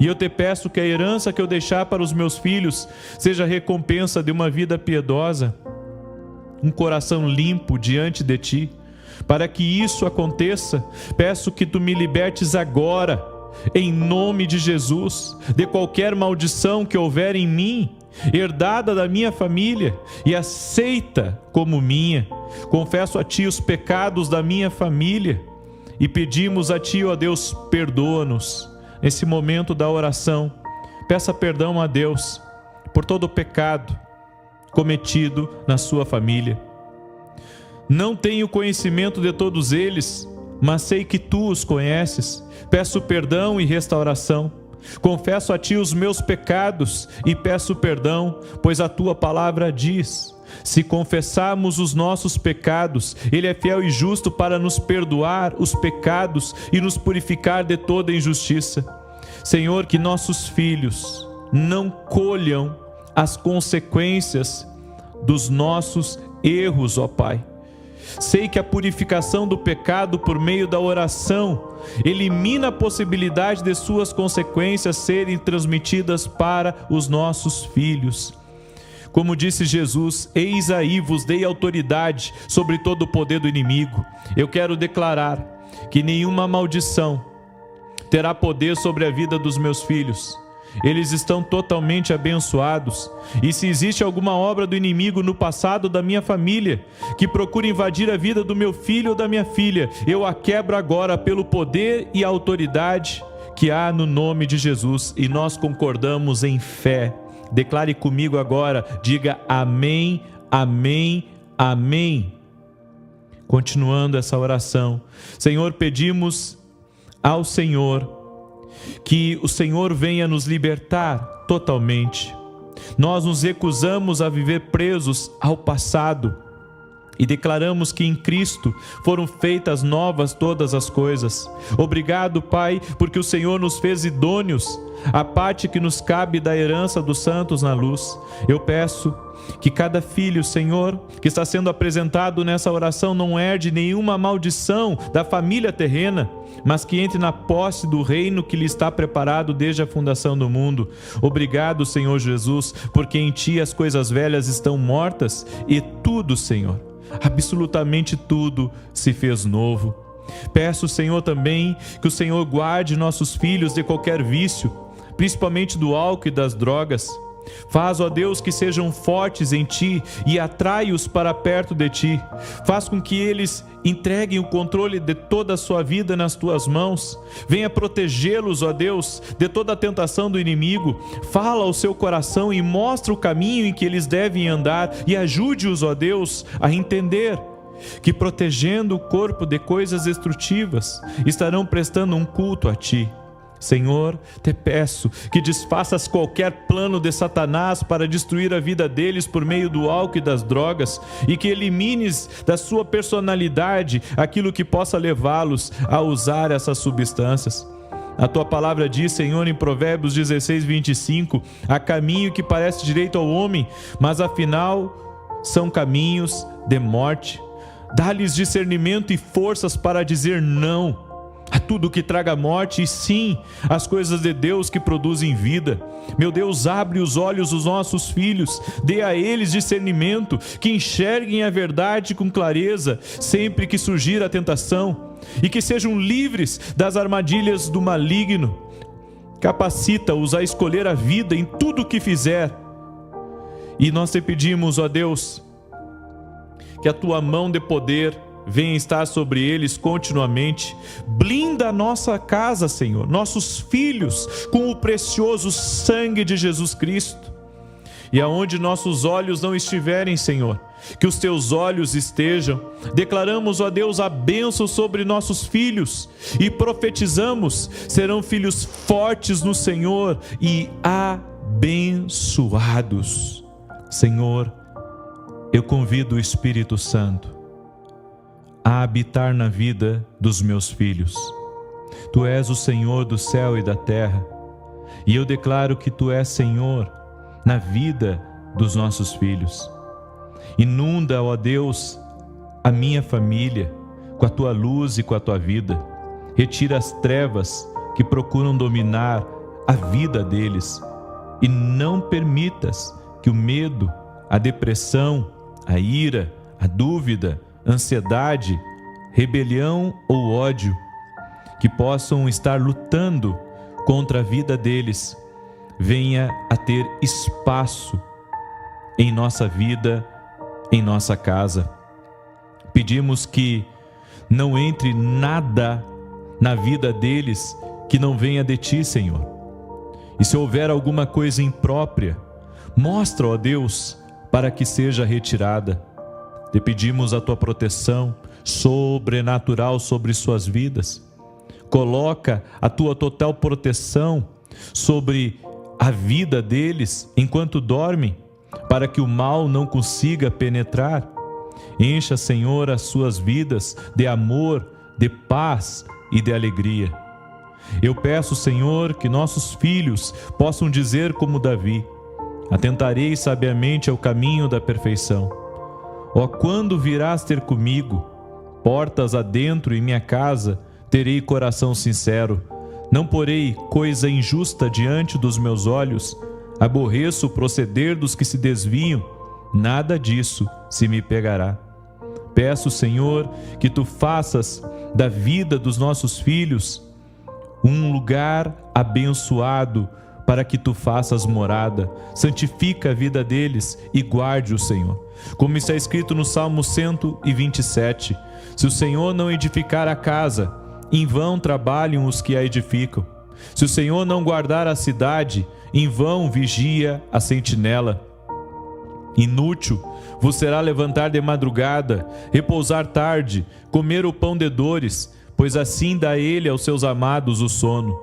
E eu Te peço que a herança que eu deixar para os meus filhos seja a recompensa de uma vida piedosa, um coração limpo diante de Ti. Para que isso aconteça, peço que Tu me libertes agora, em nome de Jesus, de qualquer maldição que houver em mim, herdada da minha família e aceita como minha. Confesso a Ti os pecados da minha família e pedimos a Ti, ó Deus, perdoa-nos. Nesse momento da oração, peça perdão a Deus por todo o pecado cometido na sua família. Não tenho conhecimento de todos eles, mas sei que Tu os conheces. Peço perdão e restauração. Confesso a Ti os meus pecados e peço perdão, pois a Tua palavra diz: se confessarmos os nossos pecados, Ele é fiel e justo para nos perdoar os pecados e nos purificar de toda injustiça. Senhor, que nossos filhos não colham as consequências dos nossos erros, ó Pai. Sei que a purificação do pecado por meio da oração elimina a possibilidade de suas consequências serem transmitidas para os nossos filhos. Como disse Jesus: eis aí vos dei autoridade sobre todo o poder do inimigo. Eu quero declarar que nenhuma maldição terá poder sobre a vida dos meus filhos. Eles estão totalmente abençoados. E se existe alguma obra do inimigo no passado da minha família que procura invadir a vida do meu filho ou da minha filha, eu a quebro agora pelo poder e autoridade que há no nome de Jesus. E nós concordamos em fé. Declare comigo agora, diga amém, amém, amém. Continuando essa oração, Senhor, pedimos ao Senhor que o Senhor venha nos libertar totalmente. Nós nos recusamos a viver presos ao passado e declaramos que em Cristo foram feitas novas todas as coisas. Obrigado, Pai, porque o Senhor nos fez idôneos à parte que nos cabe da herança dos santos na luz. Eu peço que cada filho, Senhor, que está sendo apresentado nessa oração não herde nenhuma maldição da família terrena, mas que entre na posse do reino que lhe está preparado desde a fundação do mundo. Obrigado, Senhor Jesus, porque em Ti as coisas velhas estão mortas e tudo, Senhor, absolutamente tudo se fez novo. Peço, Senhor, também que o Senhor guarde nossos filhos de qualquer vício, principalmente do álcool e das drogas. Faz, ó Deus, que sejam fortes em Ti e atrai-os para perto de Ti. Faz com que eles entreguem o controle de toda a sua vida nas Tuas mãos. Venha protegê-los, ó Deus, de toda a tentação do inimigo. Fala ao seu coração e mostra o caminho em que eles devem andar e ajude-os, ó Deus, a entender que protegendo o corpo de coisas destrutivas, estarão prestando um culto a Ti. Senhor, te peço que desfaças qualquer plano de Satanás para destruir a vida deles por meio do álcool e das drogas, e que elimines da sua personalidade aquilo que possa levá-los a usar essas substâncias. A Tua palavra diz, Senhor, em Provérbios 16, 25, há caminho que parece direito ao homem, mas afinal são caminhos de morte. Dá-lhes discernimento e forças para dizer não a tudo que traga morte e sim as coisas de Deus que produzem vida. Meu Deus, abre os olhos dos nossos filhos, dê a eles discernimento, que enxerguem a verdade com clareza sempre que surgir a tentação e que sejam livres das armadilhas do maligno. Capacita-os a escolher a vida em tudo o que fizer. E nós te pedimos, ó Deus, que a Tua mão de poder venha estar sobre eles continuamente. Blinda a nossa casa, Senhor, nossos filhos, com o precioso sangue de Jesus Cristo. E aonde nossos olhos não estiverem, Senhor, que os Teus olhos estejam. Declaramos, ó Deus, a bênção sobre nossos filhos e profetizamos: serão filhos fortes no Senhor e abençoados. Senhor, eu convido o Espírito Santo a habitar na vida dos meus filhos. Tu és o Senhor do céu e da terra, e eu declaro que Tu és Senhor na vida dos nossos filhos. Inunda, ó Deus, a minha família com a Tua luz e com a Tua vida. Retira as trevas que procuram dominar a vida deles, e não permitas que o medo, a depressão, a ira, a dúvida, ansiedade, rebelião ou ódio que possam estar lutando contra a vida deles venha a ter espaço em nossa vida, em nossa casa. Pedimos que não entre nada na vida deles que não venha de Ti, Senhor. E se houver alguma coisa imprópria, mostra, ó Deus, para que seja retirada. Te pedimos a Tua proteção sobrenatural sobre suas vidas. Coloca a tua total proteção sobre a vida deles enquanto dormem, para que o mal não consiga penetrar. Encha, Senhor, as suas vidas de amor, de paz e de alegria. Eu peço, Senhor, que nossos filhos possam dizer como Davi: atentarei sabiamente ao caminho da perfeição. Ó, quando virás ter comigo? Portas adentro em minha casa, terei coração sincero. Não porei coisa injusta diante dos meus olhos. Aborreço o proceder dos que se desviam. Nada disso se me pegará. Peço, Senhor, que Tu faças da vida dos nossos filhos um lugar abençoado, para que Tu faças morada. Santifica a vida deles e guarde-o, Senhor. Como está escrito no Salmo 127, se o Senhor não edificar a casa, em vão trabalham os que a edificam. Se o Senhor não guardar a cidade, em vão vigia a sentinela. Inútil vos será levantar de madrugada, repousar tarde, comer o pão de dores, pois assim dá ele aos seus amados o sono.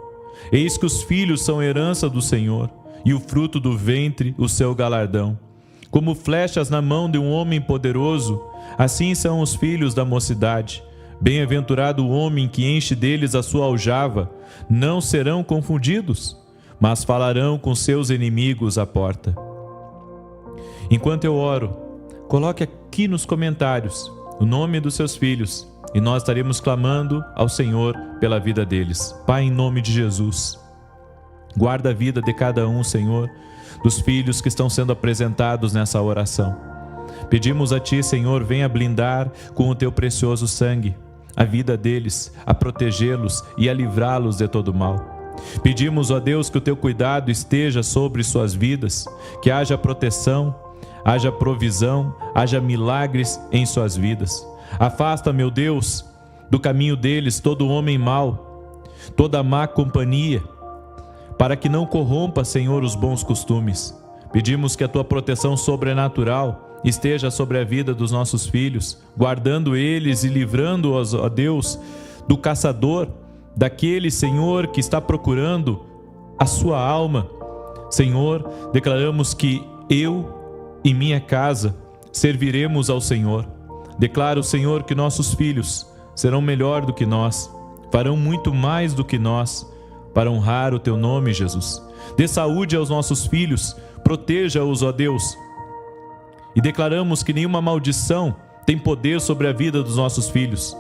Eis que os filhos são herança do Senhor, e o fruto do ventre o seu galardão. Como flechas na mão de um homem poderoso, assim são os filhos da mocidade. Bem-aventurado o homem que enche deles a sua aljava. Não serão confundidos, mas falarão com seus inimigos à porta. Enquanto eu oro, coloque aqui nos comentários o nome dos seus filhos, e nós estaremos clamando ao Senhor pela vida deles. Pai, em nome de Jesus, guarda a vida de cada um, Senhor, dos filhos que estão sendo apresentados nessa oração. Pedimos a Ti, Senhor, venha blindar com o Teu precioso sangue a vida deles, a protegê-los e a livrá-los de todo mal. Pedimos, ó Deus, que o Teu cuidado esteja sobre suas vidas, que haja proteção, haja provisão, haja milagres em suas vidas. Afasta, meu Deus, do caminho deles todo homem mau, toda má companhia, para que não corrompa, Senhor, os bons costumes. Pedimos que a Tua proteção sobrenatural esteja sobre a vida dos nossos filhos, guardando eles e livrando-os, ó Deus, do caçador, daquele, Senhor, que está procurando a sua alma. Senhor, declaramos que eu e minha casa serviremos ao Senhor. Declaro, Senhor, que nossos filhos serão melhor do que nós, farão muito mais do que nós, para honrar o Teu nome, Jesus. Dê saúde aos nossos filhos, proteja-os, ó Deus. E declaramos que nenhuma maldição tem poder sobre a vida dos nossos filhos.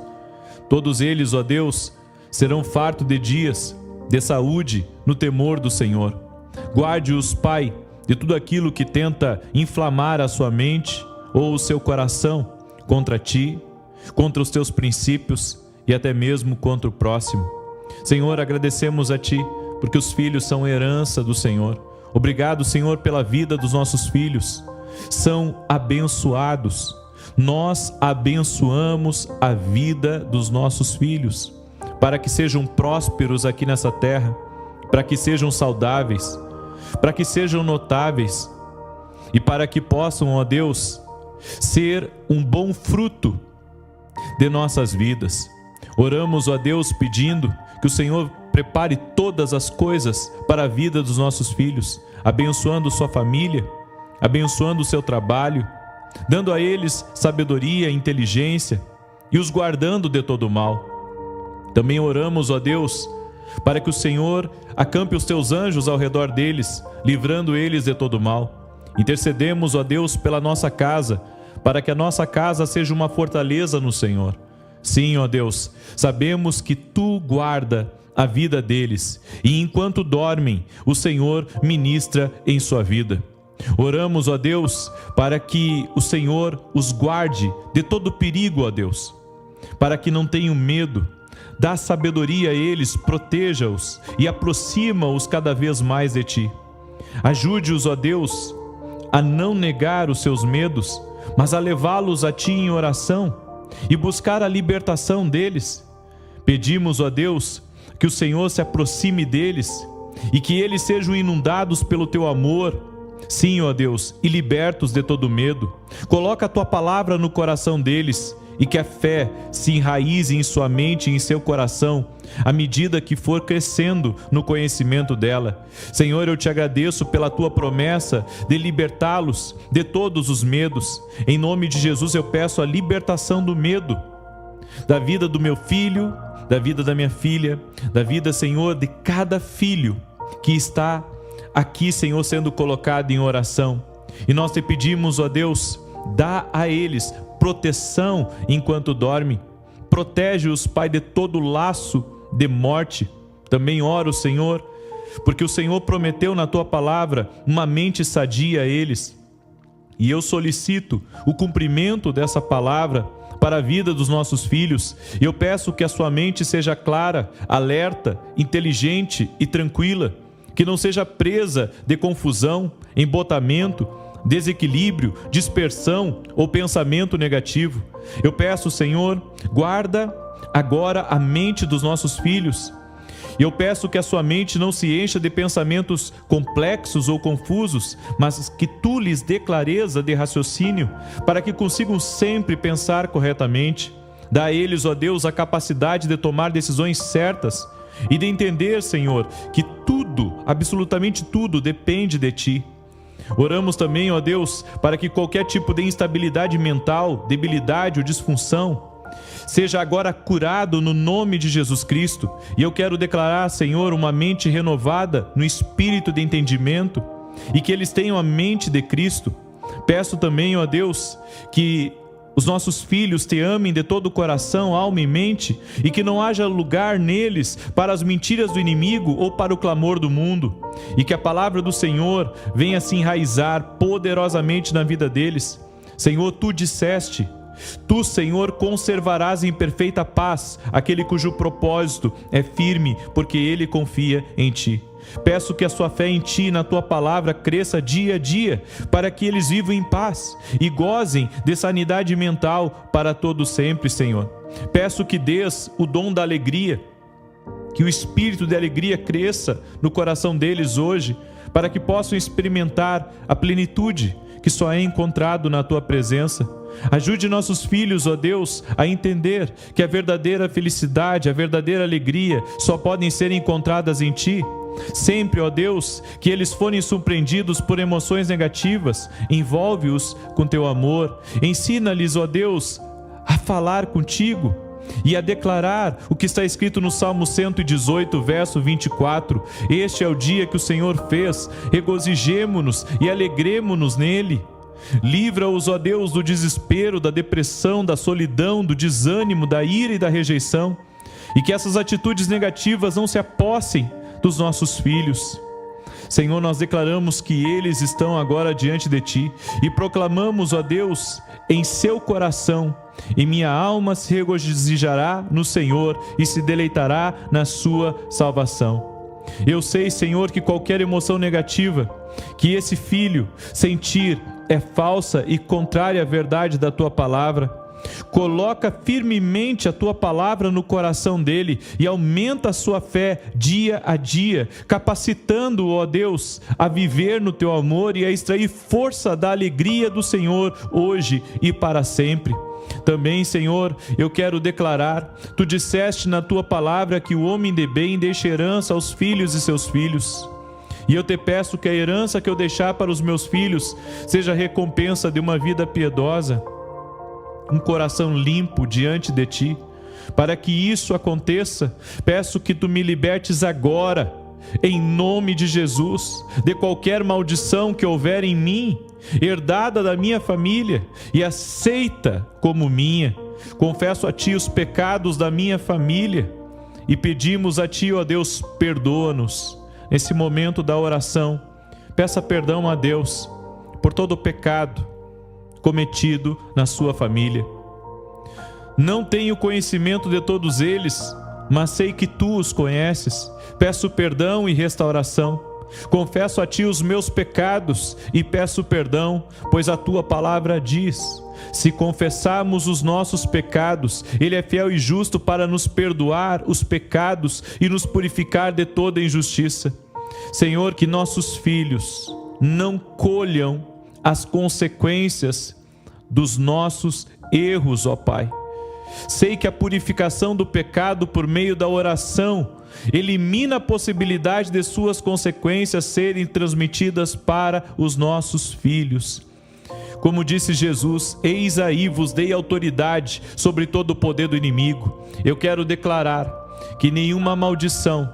Todos eles, ó Deus, serão fartos de dias, de saúde, no temor do Senhor. Guarde-os, Pai, de tudo aquilo que tenta inflamar a sua mente ou o seu coração contra Ti, contra os Teus princípios e até mesmo contra o próximo. Senhor, agradecemos a Ti, porque os filhos são herança do Senhor. Obrigado, Senhor, pela vida dos nossos filhos. São abençoados. Nós abençoamos a vida dos nossos filhos, para que sejam prósperos aqui nessa terra, para que sejam saudáveis, para que sejam notáveis e para que possam, ó Deus, ser um bom fruto de nossas vidas. Oramos, ó Deus, pedindo que o Senhor prepare todas as coisas para a vida dos nossos filhos, abençoando sua família, abençoando o seu trabalho, dando a eles sabedoria e inteligência e os guardando de todo mal. Também oramos, ó Deus, para que o Senhor acampe os Teus anjos ao redor deles, livrando eles de todo mal. Intercedemos, ó Deus, pela nossa casa, para que a nossa casa seja uma fortaleza no Senhor. Sim, ó Deus, sabemos que Tu guarda a vida deles, e enquanto dormem, o Senhor ministra em sua vida. Oramos, ó Deus, para que o Senhor os guarde de todo perigo, ó Deus, para que não tenham medo. Dá sabedoria a eles, proteja-os e aproxima-os cada vez mais de Ti. Ajude-os, ó Deus, a não negar os seus medos, mas a levá-los a Ti em oração e buscar a libertação deles. Pedimos, ó Deus, que o Senhor se aproxime deles e que eles sejam inundados pelo Teu amor. Sim, ó Deus, e libertos de todo medo. Coloca a Tua palavra no coração deles e que a fé se enraize em sua mente e em seu coração, à medida que for crescendo no conhecimento dela. Senhor, eu te agradeço pela tua promessa de libertá-los de todos os medos. Em nome de Jesus eu peço a libertação do medo, da vida do meu filho, da vida da minha filha, da vida, Senhor, de cada filho que está aqui, Senhor, sendo colocado em oração. E nós te pedimos, ó Deus, dá a eles proteção enquanto dorme. Protege-os, Pai, de todo laço de morte. Também oro, Senhor, porque o Senhor prometeu na tua palavra uma mente sadia a eles. E eu solicito o cumprimento dessa palavra para a vida dos nossos filhos. Eu peço que a sua mente seja clara, alerta, inteligente e tranquila, que não seja presa de confusão, embotamento, desequilíbrio, dispersão ou pensamento negativo. Eu peço, Senhor, guarda agora a mente dos nossos filhos. Eu peço que a sua mente não se encha de pensamentos complexos ou confusos, mas que tu lhes dê clareza de raciocínio, para que consigam sempre pensar corretamente. Dá a eles, ó Deus, a capacidade de tomar decisões certas e de entender, Senhor, que tudo, absolutamente tudo, depende de ti. Oramos também, ó Deus, para que qualquer tipo de instabilidade mental, debilidade ou disfunção seja agora curado no nome de Jesus Cristo. E eu quero declarar, Senhor, uma mente renovada no espírito de entendimento e que eles tenham a mente de Cristo. Peço também, ó Deus, que os nossos filhos te amem de todo o coração, alma e mente, e que não haja lugar neles para as mentiras do inimigo ou para o clamor do mundo, e que a palavra do Senhor venha se enraizar poderosamente na vida deles. Senhor, tu disseste: tu, Senhor, conservarás em perfeita paz aquele cujo propósito é firme, porque ele confia em ti. Peço que a sua fé em ti e na tua palavra cresça dia a dia, para que eles vivam em paz e gozem de sanidade mental para todo sempre, Senhor. Peço que dês o dom da alegria, que o espírito de alegria cresça no coração deles hoje, para que possam experimentar a plenitude que só é encontrado na tua presença. Ajude nossos filhos, ó Deus, a entender que a verdadeira felicidade, a verdadeira alegria só podem ser encontradas em ti. Sempre, ó Deus, que eles forem surpreendidos por emoções negativas, envolve-os com teu amor. Ensina-lhes, ó Deus, a falar contigo e a declarar o que está escrito no Salmo 118, verso 24. Este é o dia que o Senhor fez, regozijemo-nos e alegremo-nos nele. Livra-os, ó Deus, do desespero, da depressão, da solidão, do desânimo, da ira e da rejeição, e que essas atitudes negativas não se apossem dos nossos filhos. Senhor, nós declaramos que eles estão agora diante de ti e proclamamos, ó Deus, em seu coração: e minha alma se regozijará no Senhor e se deleitará na sua salvação. Eu sei, Senhor, que qualquer emoção negativa que esse filho sentir é falsa e contrária à verdade da tua palavra. Coloca firmemente a tua palavra no coração dele e aumenta a sua fé dia a dia, capacitando-o, ó Deus, a viver no teu amor e a extrair força da alegria do Senhor hoje e para sempre. Também, Senhor, eu quero declarar: tu disseste na tua palavra que o homem de bem deixa herança aos filhos de seus filhos. E eu te peço que a herança que eu deixar para os meus filhos seja a recompensa de uma vida piedosa, um coração limpo diante de ti. Para que isso aconteça, peço que tu me libertes agora, em nome de Jesus, de qualquer maldição que houver em mim, herdada da minha família e aceita como minha. Confesso a ti os pecados da minha família e pedimos a ti, ó Deus, perdoa-nos. Nesse momento da oração, peça perdão a Deus por todo o pecado cometido na sua família. Não tenho conhecimento de todos eles, mas sei que tu os conheces. Peço perdão e restauração. Confesso a ti os meus pecados e peço perdão, pois a tua palavra diz: se confessarmos os nossos pecados, ele é fiel e justo para nos perdoar os pecados e nos purificar de toda injustiça. Senhor, que nossos filhos não colham as consequências dos nossos erros, ó Pai. Sei que a purificação do pecado por meio da oração elimina a possibilidade de suas consequências serem transmitidas para os nossos filhos. Como disse Jesus, eis aí vos dei autoridade sobre todo o poder do inimigo. Eu quero declarar que nenhuma maldição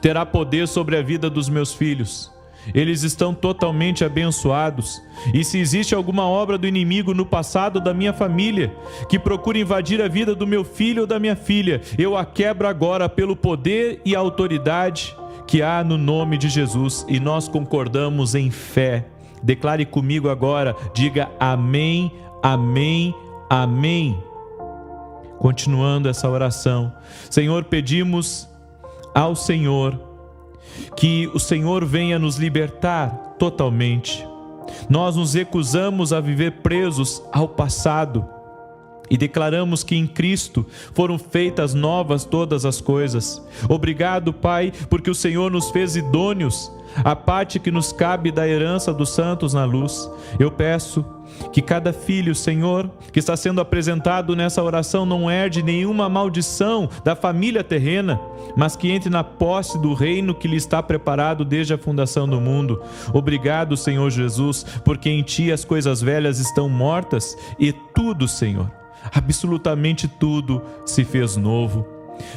terá poder sobre a vida dos meus filhos. Eles estão totalmente abençoados. E se existe alguma obra do inimigo no passado da minha família que procura invadir a vida do meu filho ou da minha filha, eu a quebro agora pelo poder e a autoridade que há no nome de Jesus. E nós concordamos em fé. Declare comigo agora, diga amém, amém, amém. Continuando essa oração, Senhor, pedimos ao Senhor que o Senhor venha nos libertar totalmente. Nós nos recusamos a viver presos ao passado e declaramos que em Cristo foram feitas novas todas as coisas. Obrigado, Pai, porque o Senhor nos fez idôneos a parte que nos cabe da herança dos santos na luz. Eu peço que cada filho, Senhor, que está sendo apresentado nessa oração não herde nenhuma maldição da família terrena, mas que entre na posse do reino que lhe está preparado desde a fundação do mundo. Obrigado, Senhor Jesus, porque em Ti as coisas velhas estão mortas e tudo, Senhor, absolutamente tudo se fez novo.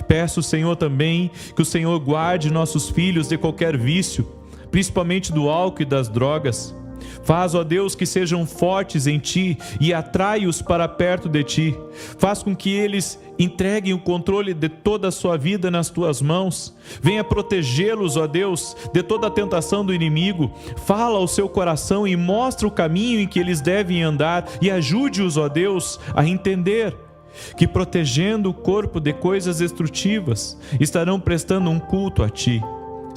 Peço, Senhor, também que o Senhor guarde nossos filhos de qualquer vício, principalmente do álcool e das drogas. Faz, ó Deus, que sejam fortes em Ti e atrai-os para perto de Ti. Faz com que eles entreguem o controle de toda a sua vida nas Tuas mãos. Venha protegê-los, ó Deus, de toda a tentação do inimigo. Fala ao seu coração e mostra o caminho em que eles devem andar e ajude-os, ó Deus, a entender que protegendo o corpo de coisas destrutivas, estarão prestando um culto a Ti.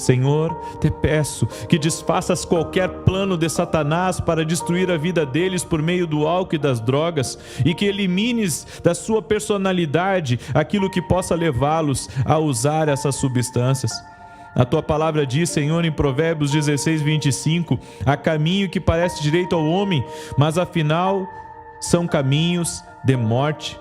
Senhor, te peço que desfaças qualquer plano de Satanás para destruir a vida deles por meio do álcool e das drogas e que elimines da sua personalidade aquilo que possa levá-los a usar essas substâncias. A Tua palavra diz, Senhor, em Provérbios 16, 25, há caminho que parece direito ao homem, mas afinal são caminhos de morte.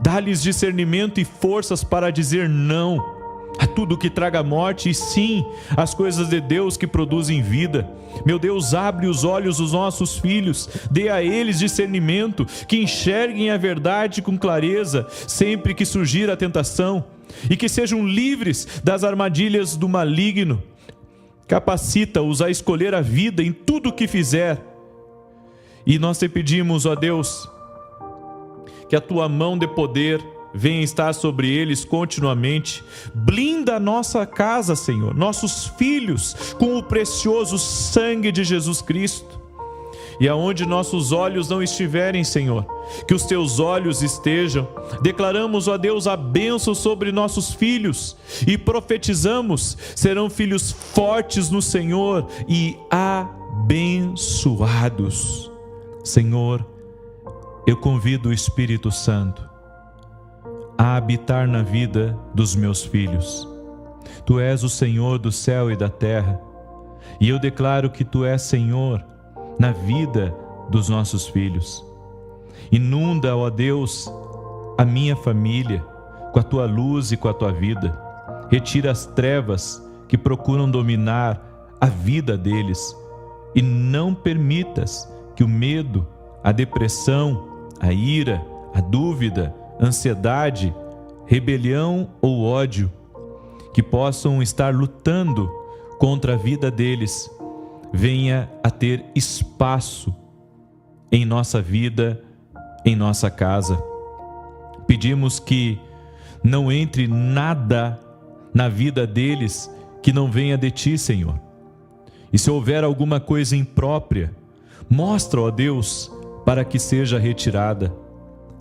Dá-lhes discernimento e forças para dizer não a tudo que traga morte e sim as coisas de Deus que produzem vida. Meu Deus, abre os olhos dos nossos filhos, dê a eles discernimento, que enxerguem a verdade com clareza sempre que surgir a tentação e que sejam livres das armadilhas do maligno. Capacita-os a escolher a vida em tudo o que fizer. E nós te pedimos, ó Deus, que a Tua mão de poder venha estar sobre eles continuamente. Blinda a nossa casa, Senhor, nossos filhos, com o precioso sangue de Jesus Cristo. E aonde nossos olhos não estiverem, Senhor, que os Teus olhos estejam. Declaramos, ó Deus, a bênção sobre nossos filhos e profetizamos, serão filhos fortes no Senhor e abençoados. Senhor, eu convido o Espírito Santo a habitar na vida dos meus filhos. Tu és o Senhor do céu e da terra, e eu declaro que Tu és Senhor na vida dos nossos filhos. Inunda, ó Deus, a minha família com a Tua luz e com a Tua vida. Retira as trevas que procuram dominar a vida deles e não permitas que o medo, a depressão, a ira, a dúvida, ansiedade, rebelião ou ódio que possam estar lutando contra a vida deles venha a ter espaço em nossa vida, em nossa casa. Pedimos que não entre nada na vida deles que não venha de Ti, Senhor. E se houver alguma coisa imprópria, mostra, ó Deus, para que seja retirada.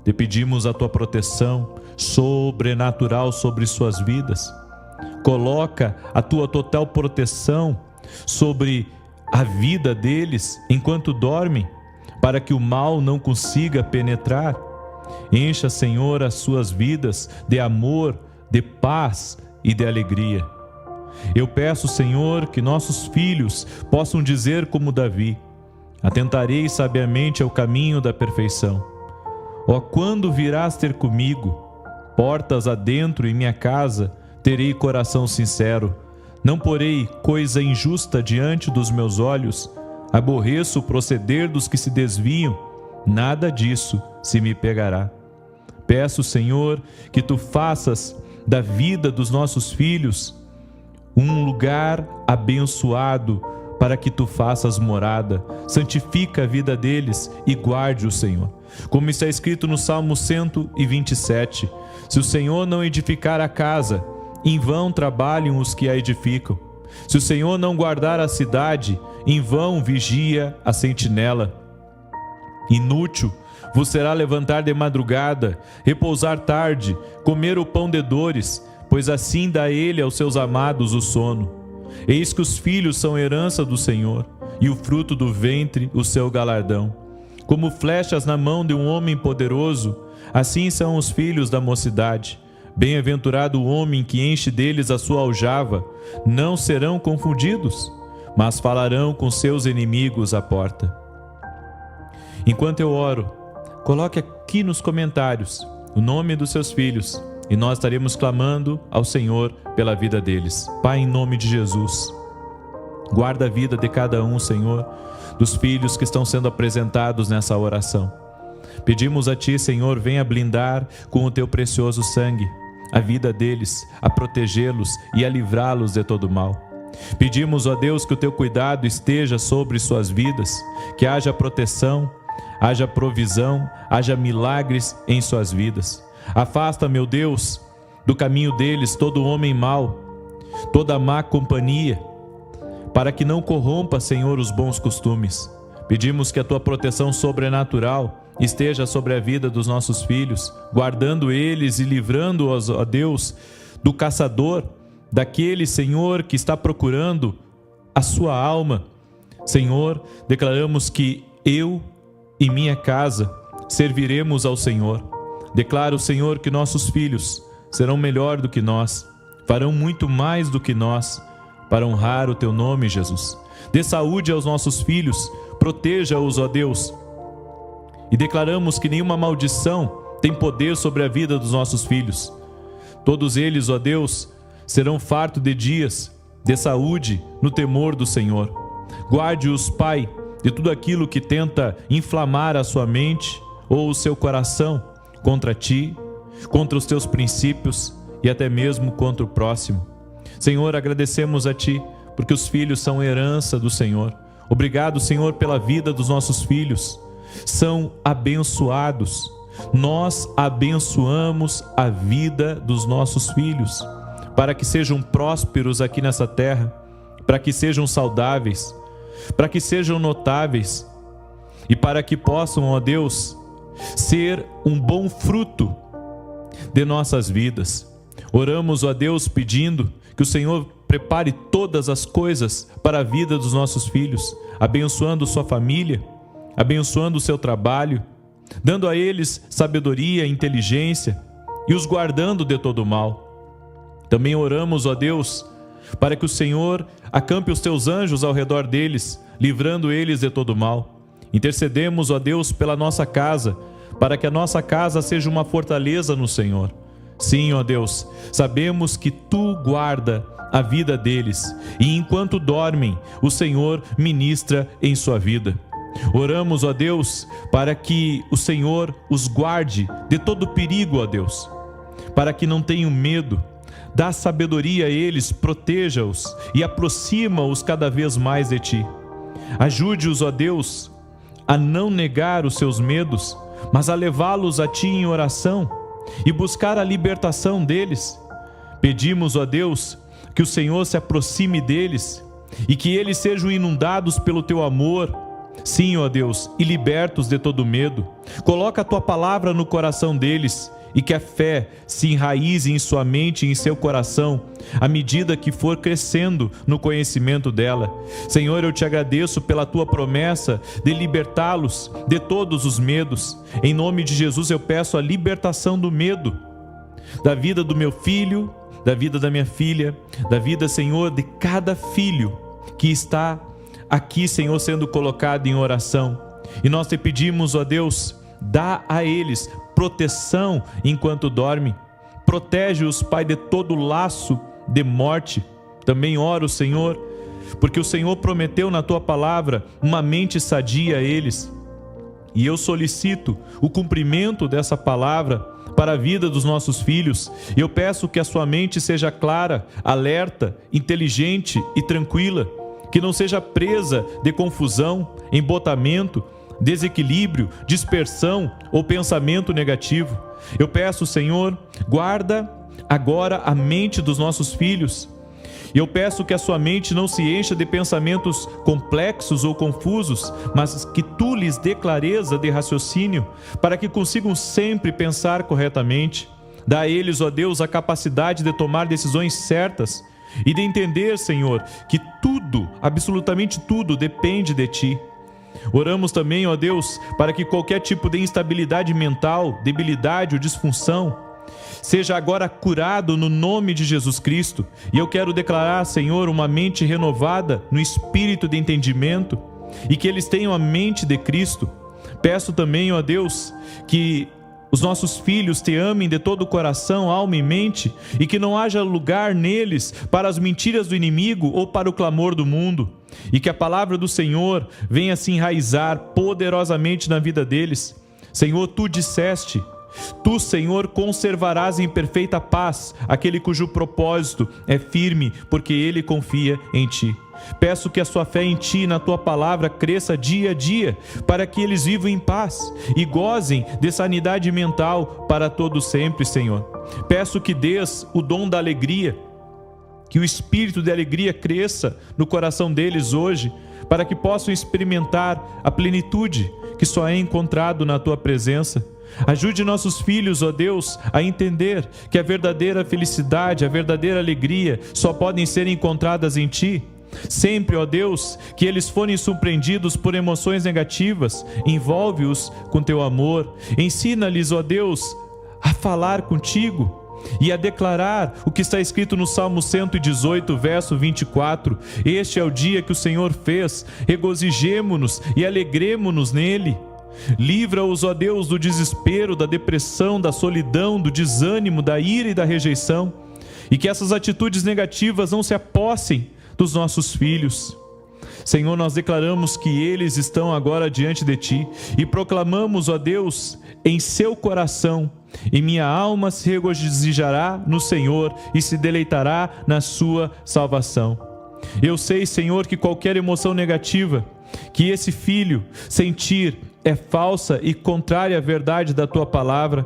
Te pedimos a Tua proteção sobrenatural sobre suas vidas. Coloca a Tua total proteção sobre a vida deles enquanto dormem, para que o mal não consiga penetrar. Encha, Senhor, as suas vidas de amor, de paz e de alegria. Eu peço, Senhor, que nossos filhos possam dizer como Davi: atentarei sabiamente ao caminho da perfeição. Ó, quando virás ter comigo? Portas adentro em minha casa, terei coração sincero. Não porei coisa injusta diante dos meus olhos. Aborreço o proceder dos que se desviam. Nada disso se me pegará. Peço, Senhor, que Tu faças da vida dos nossos filhos um lugar abençoado, para que Tu faças morada. Santifica a vida deles e guarde-o, Senhor. Como está escrito no Salmo 127, se o Senhor não edificar a casa, em vão trabalham os que a edificam. Se o Senhor não guardar a cidade, em vão vigia a sentinela. Inútil vos será levantar de madrugada, repousar tarde, comer o pão de dores, pois assim dá ele aos seus amados o sono. Eis que os filhos são herança do Senhor, e o fruto do ventre o seu galardão. Como flechas na mão de um homem poderoso, assim são os filhos da mocidade. Bem-aventurado o homem que enche deles a sua aljava. Não serão confundidos, mas falarão com seus inimigos à porta. Enquanto eu oro, coloque aqui nos comentários o nome dos seus filhos, e nós estaremos clamando ao Senhor pela vida deles. Pai, em nome de Jesus, guarda a vida de cada um, Senhor, dos filhos que estão sendo apresentados nessa oração. Pedimos a Ti, Senhor, venha blindar com o Teu precioso sangue a vida deles, a protegê-los e a livrá-los de todo mal. Pedimos, ó Deus, que o Teu cuidado esteja sobre suas vidas, que haja proteção, haja provisão, haja milagres em suas vidas. Afasta, meu Deus, do caminho deles todo homem mau, toda má companhia, para que não corrompa, Senhor, os bons costumes. Pedimos que a Tua proteção sobrenatural esteja sobre a vida dos nossos filhos, guardando eles e livrando-os, ó Deus, do caçador, daquele, Senhor, que está procurando a sua alma. Senhor, declaramos que eu e minha casa serviremos ao Senhor. Declaro, Senhor, que nossos filhos serão melhor do que nós, farão muito mais do que nós, para honrar o Teu nome, Jesus. Dê saúde aos nossos filhos, proteja-os, ó Deus. E declaramos que nenhuma maldição tem poder sobre a vida dos nossos filhos. Todos eles, ó Deus, serão fartos de dias, de saúde, no temor do Senhor. Guarde-os, Pai, de tudo aquilo que tenta inflamar a sua mente ou o seu coração contra Ti, contra os Teus princípios e até mesmo contra o próximo. Senhor, agradecemos a Ti, porque os filhos são herança do Senhor. Obrigado, Senhor, pela vida dos nossos filhos. São abençoados. Nós abençoamos a vida dos nossos filhos, para que sejam prósperos aqui nessa terra, para que sejam saudáveis, para que sejam notáveis e para que possam, ó Deus, ser um bom fruto de nossas vidas. Oramos, ó Deus, pedindo que o Senhor prepare todas as coisas para a vida dos nossos filhos, abençoando sua família, abençoando o seu trabalho, dando a eles sabedoria e inteligência e os guardando de todo mal. Também oramos, ó Deus, para que o Senhor acampe os Teus anjos ao redor deles, livrando eles de todo mal. Intercedemos, ó Deus, pela nossa casa, para que a nossa casa seja uma fortaleza no Senhor. Sim, ó Deus, sabemos que Tu guarda a vida deles, e enquanto dormem, o Senhor ministra em sua vida. Oramos, ó Deus, para que o Senhor os guarde de todo perigo, ó Deus, para que não tenham medo. Dá sabedoria a eles, proteja-os e aproxima-os cada vez mais de Ti. Ajude-os, ó Deus, a não negar os seus medos, mas a levá-los a Ti em oração e buscar a libertação deles. Pedimos, ó Deus, que o Senhor se aproxime deles e que eles sejam inundados pelo Teu amor. Sim, ó Deus, e libertos de todo medo. Coloca a Tua palavra no coração deles e que a fé se enraize em sua mente e em seu coração, à medida que for crescendo no conhecimento dela. Senhor, eu Te agradeço pela Tua promessa de libertá-los de todos os medos. Em nome de Jesus eu peço a libertação do medo, da vida do meu filho, da vida da minha filha, da vida, Senhor, de cada filho que está aqui, Senhor, sendo colocado em oração. E nós Te pedimos, ó Deus, dá a eles proteção enquanto dormem. Protege-os, Pai, de todo laço de morte. Também oro, Senhor, porque o Senhor prometeu na Tua palavra uma mente sadia a eles. E eu solicito o cumprimento dessa palavra para a vida dos nossos filhos. Eu peço que a sua mente seja clara, alerta, inteligente e tranquila, que não seja presa de confusão, embotamento, desequilíbrio, dispersão ou pensamento negativo. Eu peço, Senhor, guarda agora a mente dos nossos filhos. Eu peço que a sua mente não se encha de pensamentos complexos ou confusos, mas que tu lhes dê clareza de raciocínio, para que consigam sempre pensar corretamente. Dá a eles, ó Deus, a capacidade de tomar decisões certas e de entender, Senhor, que tudo, absolutamente tudo, depende de ti. Oramos também, ó Deus, para que qualquer tipo de instabilidade mental, debilidade ou disfunção seja agora curado no nome de Jesus Cristo. E eu quero declarar, Senhor, uma mente renovada no espírito de entendimento, e que eles tenham a mente de Cristo. Peço também, ó Deus, que os nossos filhos te amem de todo o coração, alma e mente, e que não haja lugar neles para as mentiras do inimigo ou para o clamor do mundo, e que a palavra do Senhor venha se enraizar poderosamente na vida deles. Senhor, tu disseste: tu, Senhor, conservarás em perfeita paz aquele cujo propósito é firme, porque ele confia em ti. Peço que a sua fé em ti e na tua palavra cresça dia a dia, para que eles vivam em paz e gozem de sanidade mental para todo sempre, Senhor. Peço que dês o dom da alegria, que o espírito de alegria cresça no coração deles hoje, para que possam experimentar a plenitude que só é encontrado na tua presença. Ajude nossos filhos, ó Deus, a entender que a verdadeira felicidade, a verdadeira alegria só podem ser encontradas em ti. Sempre, ó Deus, que eles forem surpreendidos por emoções negativas, envolve-os com teu amor. Ensina-lhes, ó Deus, a falar contigo e a declarar o que está escrito no Salmo 118, verso 24. Este é o dia que o Senhor fez, regozijemo-nos e alegremo-nos nele. Livra-os, ó Deus, do desespero, da depressão, da solidão, do desânimo, da ira e da rejeição, e que essas atitudes negativas não se apossem dos nossos filhos. Senhor, nós declaramos que eles estão agora diante de ti e proclamamos, ó Deus, em seu coração: e minha alma se regozijará no Senhor e se deleitará na sua salvação. Eu sei, Senhor, que qualquer emoção negativa que esse filho sentir é falsa e contrária à verdade da tua palavra.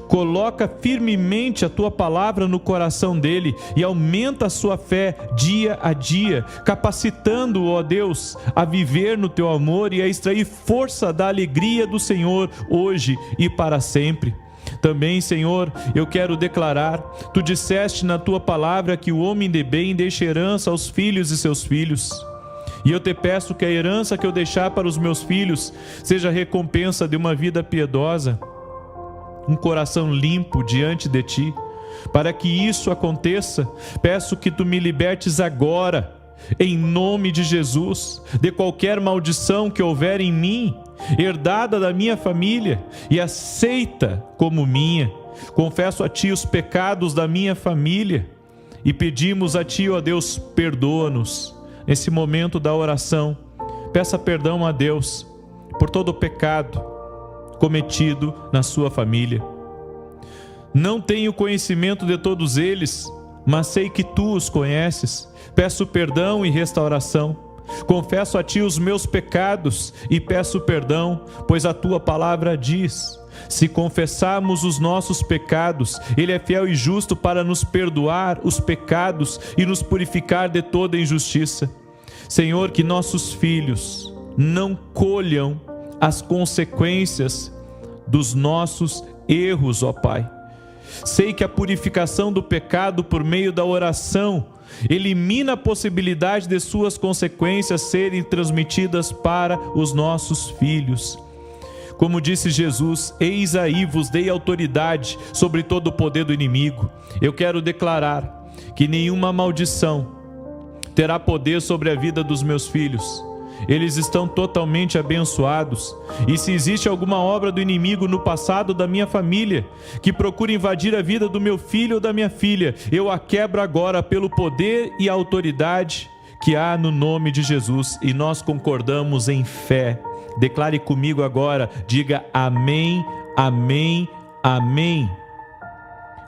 Coloca firmemente a tua palavra no coração dele e aumenta a sua fé dia a dia, capacitando-o, ó Deus, a viver no teu amor e a extrair força da alegria do Senhor hoje e para sempre. Também, Senhor, eu quero declarar: tu disseste na tua palavra que o homem de bem deixa herança aos filhos e seus filhos. E eu te peço que a herança que eu deixar para os meus filhos seja a recompensa de uma vida piedosa, um coração limpo diante de ti. Para que isso aconteça, peço que tu me libertes agora, em nome de Jesus, de qualquer maldição que houver em mim, herdada da minha família e aceita como minha. Confesso a ti os pecados da minha família e pedimos a ti, ó Deus, perdoa-nos. Nesse momento da oração, peça perdão a Deus por todo o pecado cometido na sua família. Não tenho conhecimento de todos eles, mas sei que tu os conheces. Peço perdão e restauração. Confesso a ti os meus pecados e peço perdão, pois a tua palavra diz: se confessarmos os nossos pecados, ele é fiel e justo para nos perdoar os pecados e nos purificar de toda injustiça. Senhor, que nossos filhos não colham as consequências dos nossos erros, ó Pai. Sei que a purificação do pecado por meio da oração elimina a possibilidade de suas consequências serem transmitidas para os nossos filhos. Como disse Jesus: eis aí vos dei autoridade sobre todo o poder do inimigo. Eu quero declarar que nenhuma maldição terá poder sobre a vida dos meus filhos. eles estão totalmente abençoados. E se existe alguma obra do inimigo no passado da minha família, que procura invadir a vida do meu filho ou da minha filha, eu a quebro agora pelo poder e autoridade que há no nome de Jesus. E nós concordamos em fé. Declare comigo agora, diga amém, amém, amém.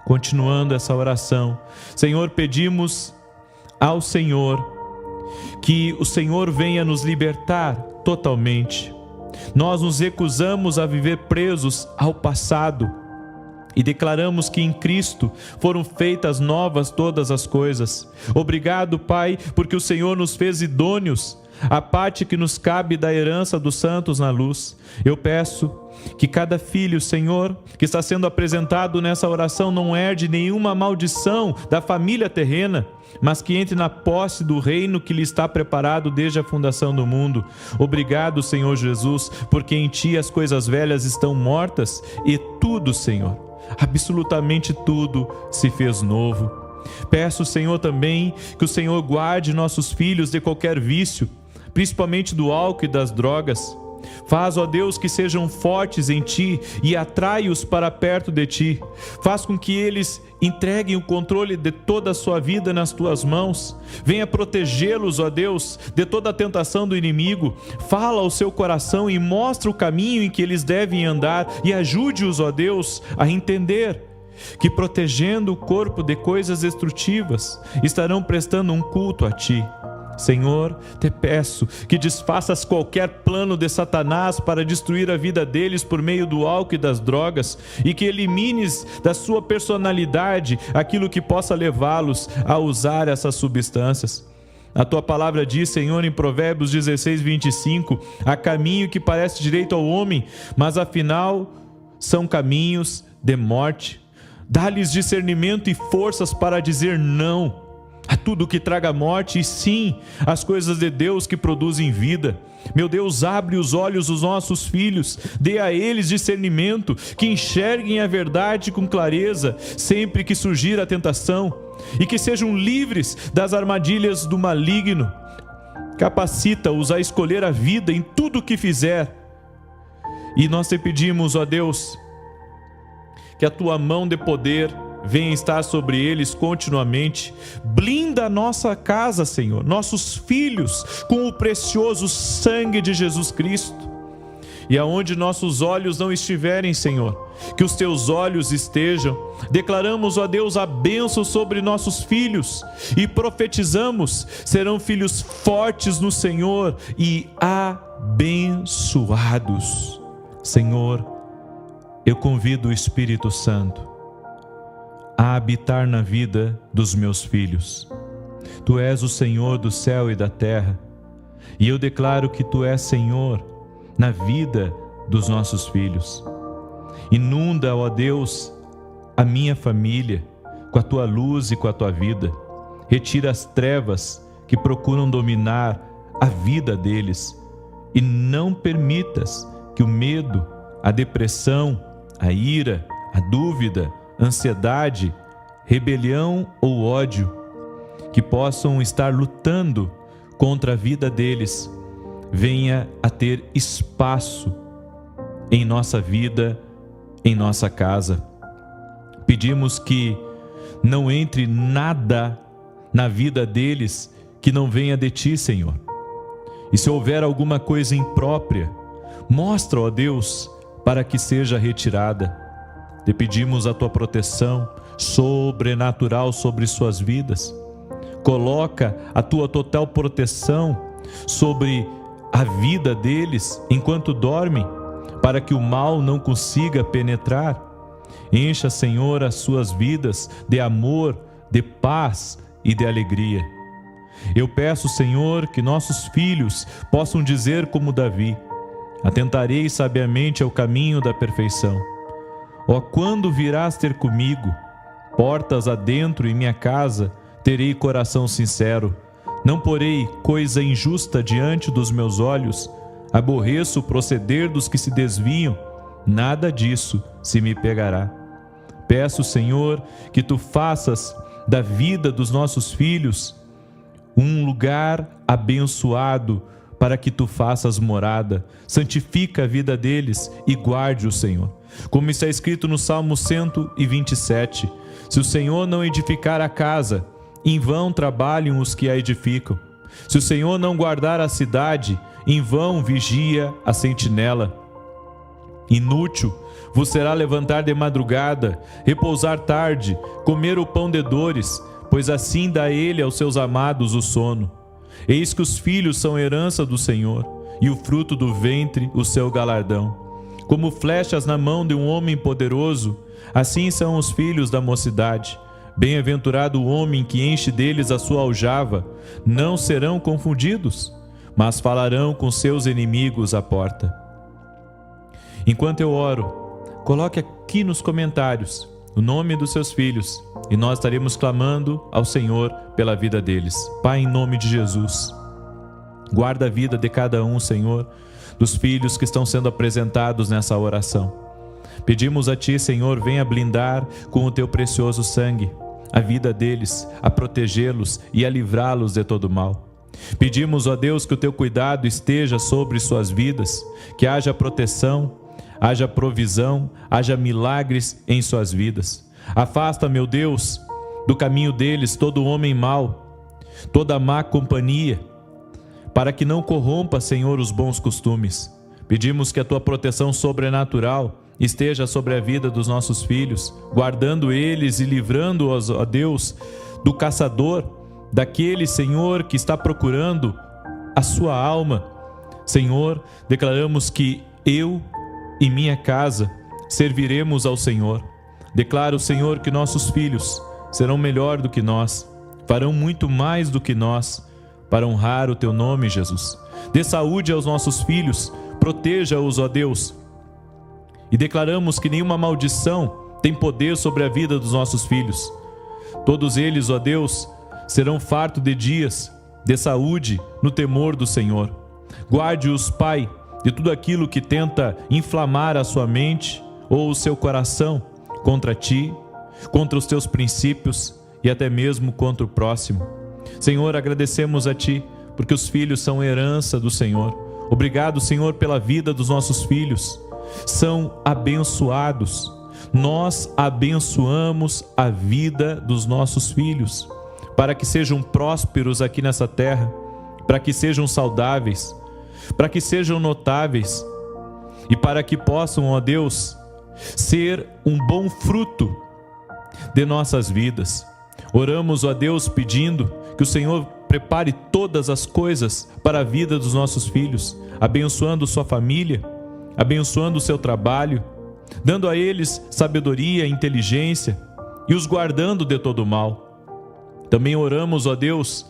Continuando essa oração, Senhor, pedimos ao Senhor que o Senhor venha nos libertar totalmente. Nós nos recusamos a viver presos ao passado e declaramos que em Cristo foram feitas novas todas as coisas. Obrigado, Pai, porque o Senhor nos fez idôneos a parte que nos cabe da herança dos santos na luz. Eu peço que cada filho, Senhor, que está sendo apresentado nessa oração não herde nenhuma maldição da família terrena, mas que entre na posse do reino que lhe está preparado desde a fundação do mundo. Obrigado, Senhor Jesus, porque em Ti as coisas velhas estão mortas e tudo, Senhor, absolutamente tudo se fez novo. Peço, Senhor, também que o Senhor guarde nossos filhos de qualquer vício, principalmente do álcool e das drogas. Faz, ó Deus, que sejam fortes em Ti e atrai-os para perto de Ti. Faz com que eles entreguem o controle de toda a sua vida nas Tuas mãos. Venha protegê-los, ó Deus, de toda a tentação do inimigo. Fala ao seu coração e mostra o caminho em que eles devem andar e ajude-os, ó Deus, a entender que protegendo o corpo de coisas destrutivas, estarão prestando um culto a Ti. Senhor, te peço que desfaças qualquer plano de Satanás para destruir a vida deles por meio do álcool e das drogas, e que elimines da sua personalidade aquilo que possa levá-los a usar essas substâncias. A Tua palavra diz, Senhor, em Provérbios 16:25, há caminho que parece direito ao homem, mas afinal são caminhos de morte. Dá-lhes discernimento e forças para dizer não a tudo que traga morte e sim às coisas de Deus que produzem vida. Meu Deus, abre os olhos dos nossos filhos, dê a eles discernimento, que enxerguem a verdade com clareza sempre que surgir a tentação e que sejam livres das armadilhas do maligno. Capacita-os a escolher a vida em tudo o que fizer. E nós te pedimos, ó Deus, que a Tua mão de poder venha estar sobre eles continuamente. Blinda a nossa casa, Senhor, nossos filhos, com o precioso sangue de Jesus Cristo. E aonde nossos olhos não estiverem, Senhor, que os Teus olhos estejam. Declaramos, ó Deus, a bênção sobre nossos filhos e profetizamos: serão filhos fortes no Senhor e abençoados. Senhor, eu convido o Espírito Santo a habitar na vida dos meus filhos. Tu és o Senhor do céu e da terra, e eu declaro que Tu és Senhor na vida dos nossos filhos. Inunda, ó Deus, a minha família com a Tua luz e com a Tua vida. Retira as trevas que procuram dominar a vida deles e não permitas que o medo, a depressão, a ira, a dúvida, ansiedade, rebelião ou ódio que possam estar lutando contra a vida deles venha a ter espaço em nossa vida, em nossa casa. Pedimos que não entre nada na vida deles que não venha de Ti, Senhor. E se houver alguma coisa imprópria, mostra, ó Deus, para que seja retirada. Te pedimos a Tua proteção sobrenatural sobre suas vidas. Coloca a Tua total proteção sobre a vida deles enquanto dormem, para que o mal não consiga penetrar. Encha, Senhor, as suas vidas de amor, de paz e de alegria. Eu peço, Senhor, que nossos filhos possam dizer como Davi: atentarei sabiamente ao caminho da perfeição. Ó, quando virás ter comigo? Portas adentro em minha casa, terei coração sincero. Não porei coisa injusta diante dos meus olhos. Aborreço o proceder dos que se desviam. Nada disso se me pegará. Peço, Senhor, que Tu faças da vida dos nossos filhos um lugar abençoado para que tu faças morada. Santifica a vida deles e guarde-os, Senhor. Como está escrito no Salmo 127, se o Senhor não edificar a casa, em vão trabalham os que a edificam. Se o Senhor não guardar a cidade, em vão vigia a sentinela. Inútil vos será levantar de madrugada, repousar tarde, comer o pão de dores, pois assim dá ele aos seus amados o sono. Eis que os filhos são herança do Senhor, e o fruto do ventre o seu galardão. Como flechas na mão de um homem poderoso, assim são os filhos da mocidade. Bem-aventurado o homem que enche deles a sua aljava. Não serão confundidos, mas falarão com seus inimigos à porta. Enquanto eu oro, coloque aqui nos comentários o nome dos seus filhos e nós estaremos clamando ao Senhor pela vida deles. Pai, em nome de Jesus, guarda a vida de cada um, Senhor, dos filhos que estão sendo apresentados nessa oração. Pedimos a Ti, Senhor, venha blindar com o Teu precioso sangue a vida deles, a protegê-los e a livrá-los de todo mal. Pedimos, ó Deus, que o Teu cuidado esteja sobre suas vidas, que haja proteção, haja provisão, haja milagres em suas vidas. Afasta, meu Deus, do caminho deles todo homem mau, toda má companhia, para que não corrompa, Senhor, os bons costumes. Pedimos que a Tua proteção sobrenatural esteja sobre a vida dos nossos filhos, guardando eles e livrando-os, ó Deus, do caçador, daquele, Senhor, que está procurando a sua alma. Senhor, declaramos que eu e minha casa serviremos ao Senhor. Declaro, Senhor, que nossos filhos serão melhor do que nós, farão muito mais do que nós, para honrar o Teu nome, Jesus. Dê saúde aos nossos filhos, proteja-os, ó Deus. E declaramos que nenhuma maldição tem poder sobre a vida dos nossos filhos. Todos eles, ó Deus, serão fartos de dias, de saúde, no temor do Senhor. Guarde-os, Pai, de tudo aquilo que tenta inflamar a sua mente ou o seu coração contra Ti, contra os Teus princípios e até mesmo contra o próximo. Senhor, agradecemos a Ti, porque os filhos são herança do Senhor. Obrigado, Senhor, pela vida dos nossos filhos. São abençoados. Nós abençoamos a vida dos nossos filhos, para que sejam prósperos aqui nessa terra, para que sejam saudáveis, para que sejam notáveis e para que possam, ó Deus, ser um bom fruto de nossas vidas. Oramos, ó Deus, pedindo que o Senhor prepare todas as coisas para a vida dos nossos filhos, abençoando sua família, abençoando o seu trabalho, dando a eles sabedoria, inteligência e os guardando de todo mal. Também oramos, ó Deus,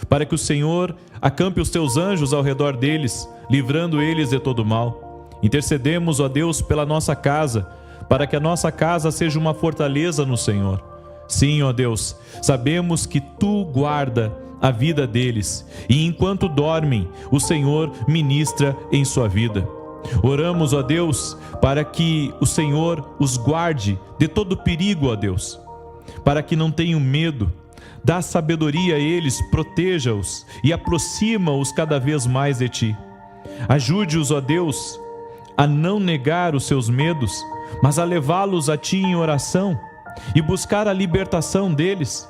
para que o Senhor acampe os Teus anjos ao redor deles, livrando eles de todo mal. Intercedemos, ó Deus, pela nossa casa, para que a nossa casa seja uma fortaleza no Senhor. Sim, ó Deus, sabemos que Tu guarda a vida deles e enquanto dormem, o Senhor ministra em sua vida. Oramos, ó Deus, para que o Senhor os guarde de todo perigo, ó Deus, para que não tenham medo. Dá sabedoria a eles, proteja-os e aproxima-os cada vez mais de Ti. Ajude-os, ó Deus, a não negar os seus medos, mas a levá-los a Ti em oração e buscar a libertação deles.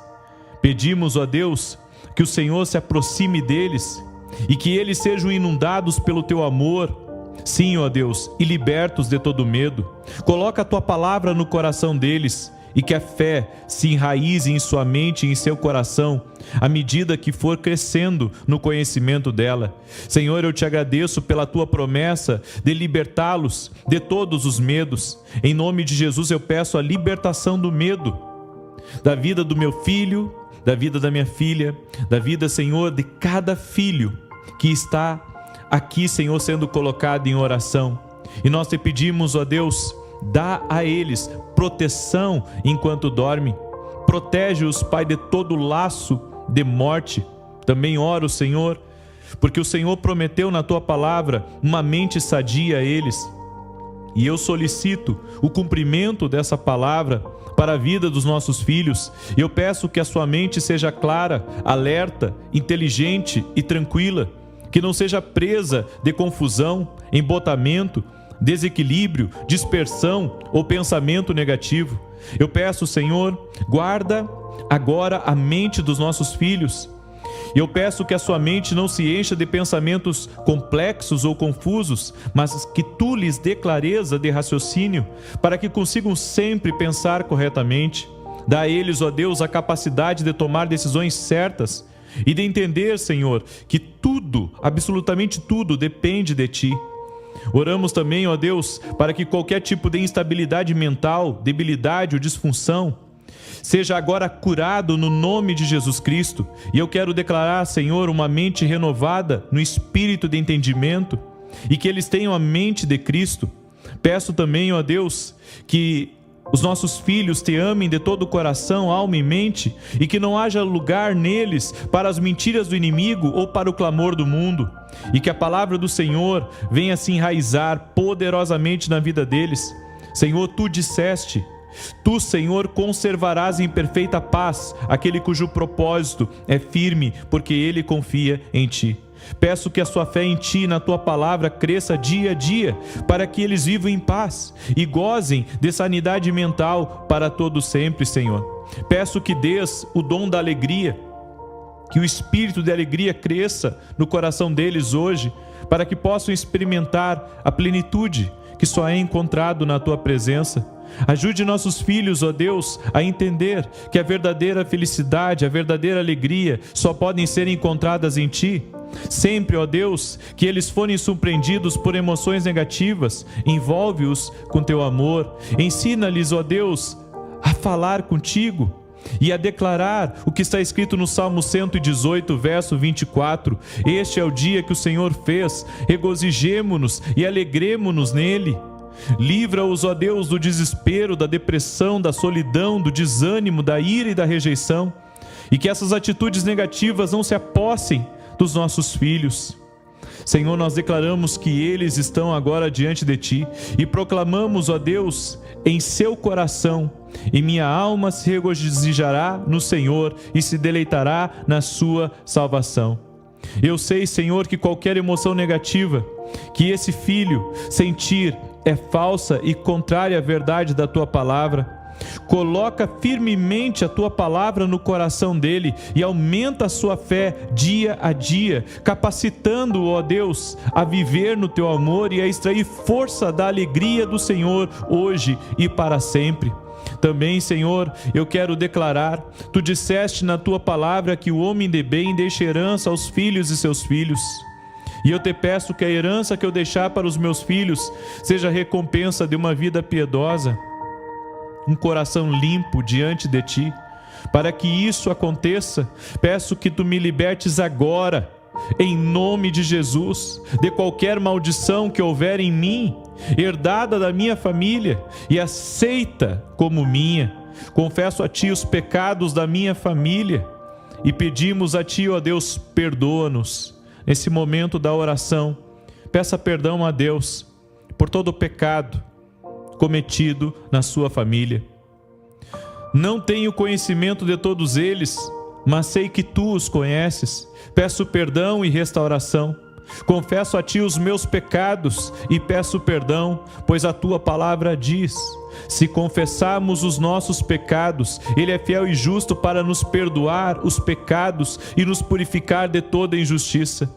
Pedimos, ó Deus, que o Senhor se aproxime deles e que eles sejam inundados pelo Teu amor. Sim, ó Deus, e libertos de todo medo. Coloca a Tua palavra no coração deles e que a fé se enraize em sua mente e em seu coração, à medida que for crescendo no conhecimento dela. Senhor, eu Te agradeço pela Tua promessa de libertá-los de todos os medos. Em nome de Jesus eu peço a libertação do medo, da vida do meu filho, da vida da minha filha, da vida, Senhor, de cada filho que está aqui, Senhor, sendo colocado em oração. E nós Te pedimos, ó Deus, dá a eles proteção enquanto dormem. Protege-os, Pai, de todo laço de morte. Também oro, Senhor, porque o Senhor prometeu na Tua palavra uma mente sadia a eles. E eu solicito o cumprimento dessa palavra para a vida dos nossos filhos. Eu peço que a sua mente seja clara, alerta, inteligente e tranquila, que não seja presa de confusão, embotamento, desequilíbrio, dispersão ou pensamento negativo. Eu peço, Senhor, guarda agora a mente dos nossos filhos. Eu peço que a sua mente não se encha de pensamentos complexos ou confusos, mas que tu lhes dê clareza de raciocínio, para que consigam sempre pensar corretamente. Dá a eles, ó Deus, a capacidade de tomar decisões certas e de entender, Senhor, que tudo, absolutamente tudo, depende de ti. Oramos também, ó Deus, para que qualquer tipo de instabilidade mental, debilidade ou disfunção seja agora curado no nome de Jesus Cristo. E eu quero declarar, Senhor, uma mente renovada no espírito de entendimento e que eles tenham a mente de Cristo. Peço também, ó Deus, que os nossos filhos te amem de todo o coração, alma e mente, e que não haja lugar neles para as mentiras do inimigo ou para o clamor do mundo, e que a palavra do Senhor venha se enraizar poderosamente na vida deles. Senhor, tu disseste: tu, Senhor, conservarás em perfeita paz aquele cujo propósito é firme, porque ele confia em ti. Peço que a sua fé em ti e na tua palavra cresça dia a dia, para que eles vivam em paz e gozem de sanidade mental para todo sempre, Senhor. Peço que dês o dom da alegria, que o espírito de alegria cresça no coração deles hoje, para que possam experimentar a plenitude que só é encontrado na tua presença. Ajude nossos filhos, ó Deus, a entender que a verdadeira felicidade, a verdadeira alegria só podem ser encontradas em ti. Sempre, ó Deus, que eles forem surpreendidos por emoções negativas, envolve-os com teu amor. Ensina-lhes, ó Deus, a falar contigo e a declarar o que está escrito no Salmo 118, verso 24. Este é o dia que o Senhor fez, regozijemo-nos e alegremo-nos nele. Livra-os, ó Deus, do desespero, da depressão, da solidão, do desânimo, da ira e da rejeição, e que essas atitudes negativas não se apossem dos nossos filhos. Senhor, nós declaramos que eles estão agora diante de ti e proclamamos, ó Deus, em seu coração: e minha alma se regozijará no Senhor e se deleitará na sua salvação. Eu sei, Senhor, que qualquer emoção negativa que esse filho sentir é falsa e contrária à verdade da tua palavra. Coloca firmemente a tua palavra no coração dele e aumenta a sua fé dia a dia, capacitando-o, ó Deus, a viver no teu amor e a extrair força da alegria do Senhor hoje e para sempre. Também, Senhor, eu quero declarar: tu disseste na tua palavra que o homem de bem deixa herança aos filhos e seus filhos. E eu te peço que a herança que eu deixar para os meus filhos seja a recompensa de uma vida piedosa, um coração limpo diante de ti. Para que isso aconteça, peço que tu me libertes agora, em nome de Jesus, de qualquer maldição que houver em mim, herdada da minha família e aceita como minha. Confesso a ti os pecados da minha família e pedimos a ti, ó Deus, perdoa-nos. Nesse momento da oração, peça perdão a Deus por todo o pecado cometido na sua família. Não tenho conhecimento de todos eles, mas sei que tu os conheces. Peço perdão e restauração. Confesso a ti os meus pecados e peço perdão, pois a tua palavra diz: se confessarmos os nossos pecados, ele é fiel e justo para nos perdoar os pecados e nos purificar de toda injustiça.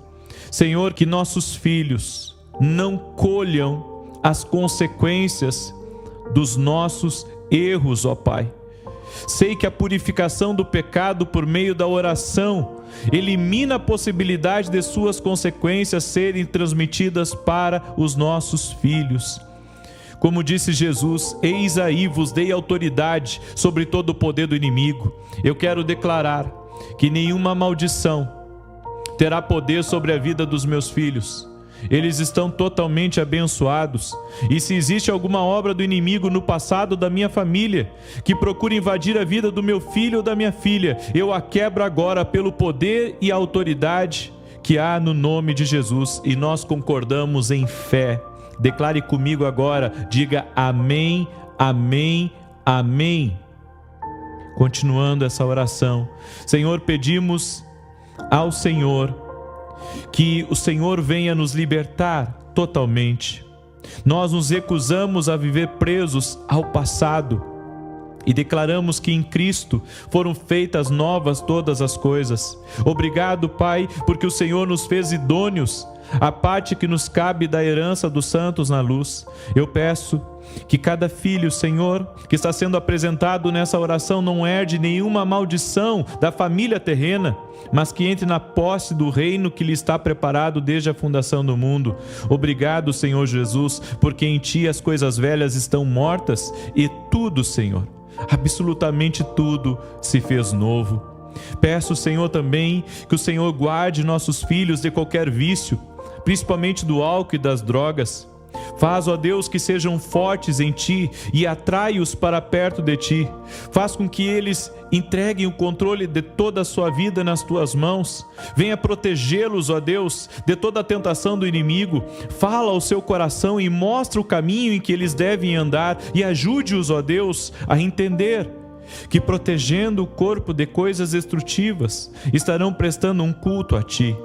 Senhor, que nossos filhos não colham as consequências dos nossos erros, ó Pai. Sei que a purificação do pecado por meio da oração elimina a possibilidade de suas consequências serem transmitidas para os nossos filhos. Como disse Jesus: eis aí vos dei autoridade sobre todo o poder do inimigo. Eu quero declarar que nenhuma maldição terá poder sobre a vida dos meus filhos. Eles estão totalmente abençoados. E se existe alguma obra do inimigo no passado da minha família que procura invadir a vida do meu filho ou da minha filha, eu a quebro agora pelo poder e autoridade que há no nome de Jesus. E nós concordamos em fé. Declare comigo agora, diga amém, amém, amém. Continuando essa oração, Senhor, pedimos ao Senhor que o Senhor venha nos libertar totalmente. Nós nos recusamos a viver presos ao passado e declaramos que em Cristo foram feitas novas todas as coisas. Obrigado, Pai, porque o Senhor nos fez idôneos à parte que nos cabe da herança dos santos na luz. Eu peço que cada filho, Senhor, que está sendo apresentado nessa oração não herde nenhuma maldição da família terrena, mas que entre na posse do reino que lhe está preparado desde a fundação do mundo. Obrigado, Senhor Jesus, porque em Ti as coisas velhas estão mortas e tudo, Senhor, absolutamente tudo se fez novo. Peço, Senhor, também que o Senhor guarde nossos filhos de qualquer vício, principalmente do álcool e das drogas. Faz, ó Deus, que sejam fortes em Ti e atrai-os para perto de Ti. Faz com que eles entreguem o controle de toda a sua vida nas Tuas mãos. Venha protegê-los, ó Deus, de toda a tentação do inimigo. Fala ao seu coração e mostra o caminho em que eles devem andar e ajude-os, ó Deus, a entender que protegendo o corpo de coisas destrutivas, estarão prestando um culto a Ti.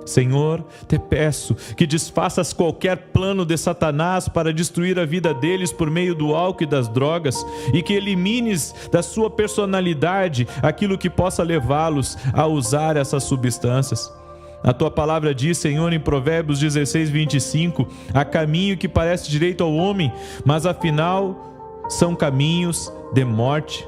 Senhor, te peço que desfaças qualquer plano de Satanás para destruir a vida deles por meio do álcool e das drogas e que elimines da sua personalidade aquilo que possa levá-los a usar essas substâncias. A Tua palavra diz, Senhor, em Provérbios 16:25, há caminho que parece direito ao homem, mas afinal são caminhos de morte.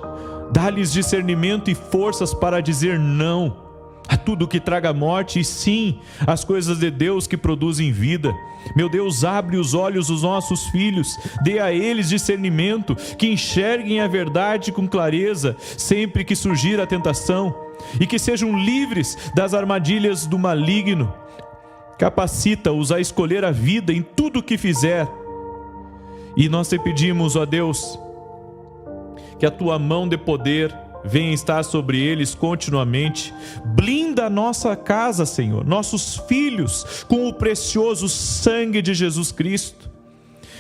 Dá-lhes discernimento e forças para dizer não a tudo que traga morte e sim às coisas de Deus que produzem vida. Meu Deus, abre os olhos dos nossos filhos, dê a eles discernimento, que enxerguem a verdade com clareza sempre que surgir a tentação e que sejam livres das armadilhas do maligno. Capacita-os a escolher a vida em tudo o que fizer. E nós te pedimos, ó Deus, que a Tua mão de poder venha estar sobre eles continuamente. Blinda a nossa casa, Senhor, nossos filhos, com o precioso sangue de Jesus Cristo.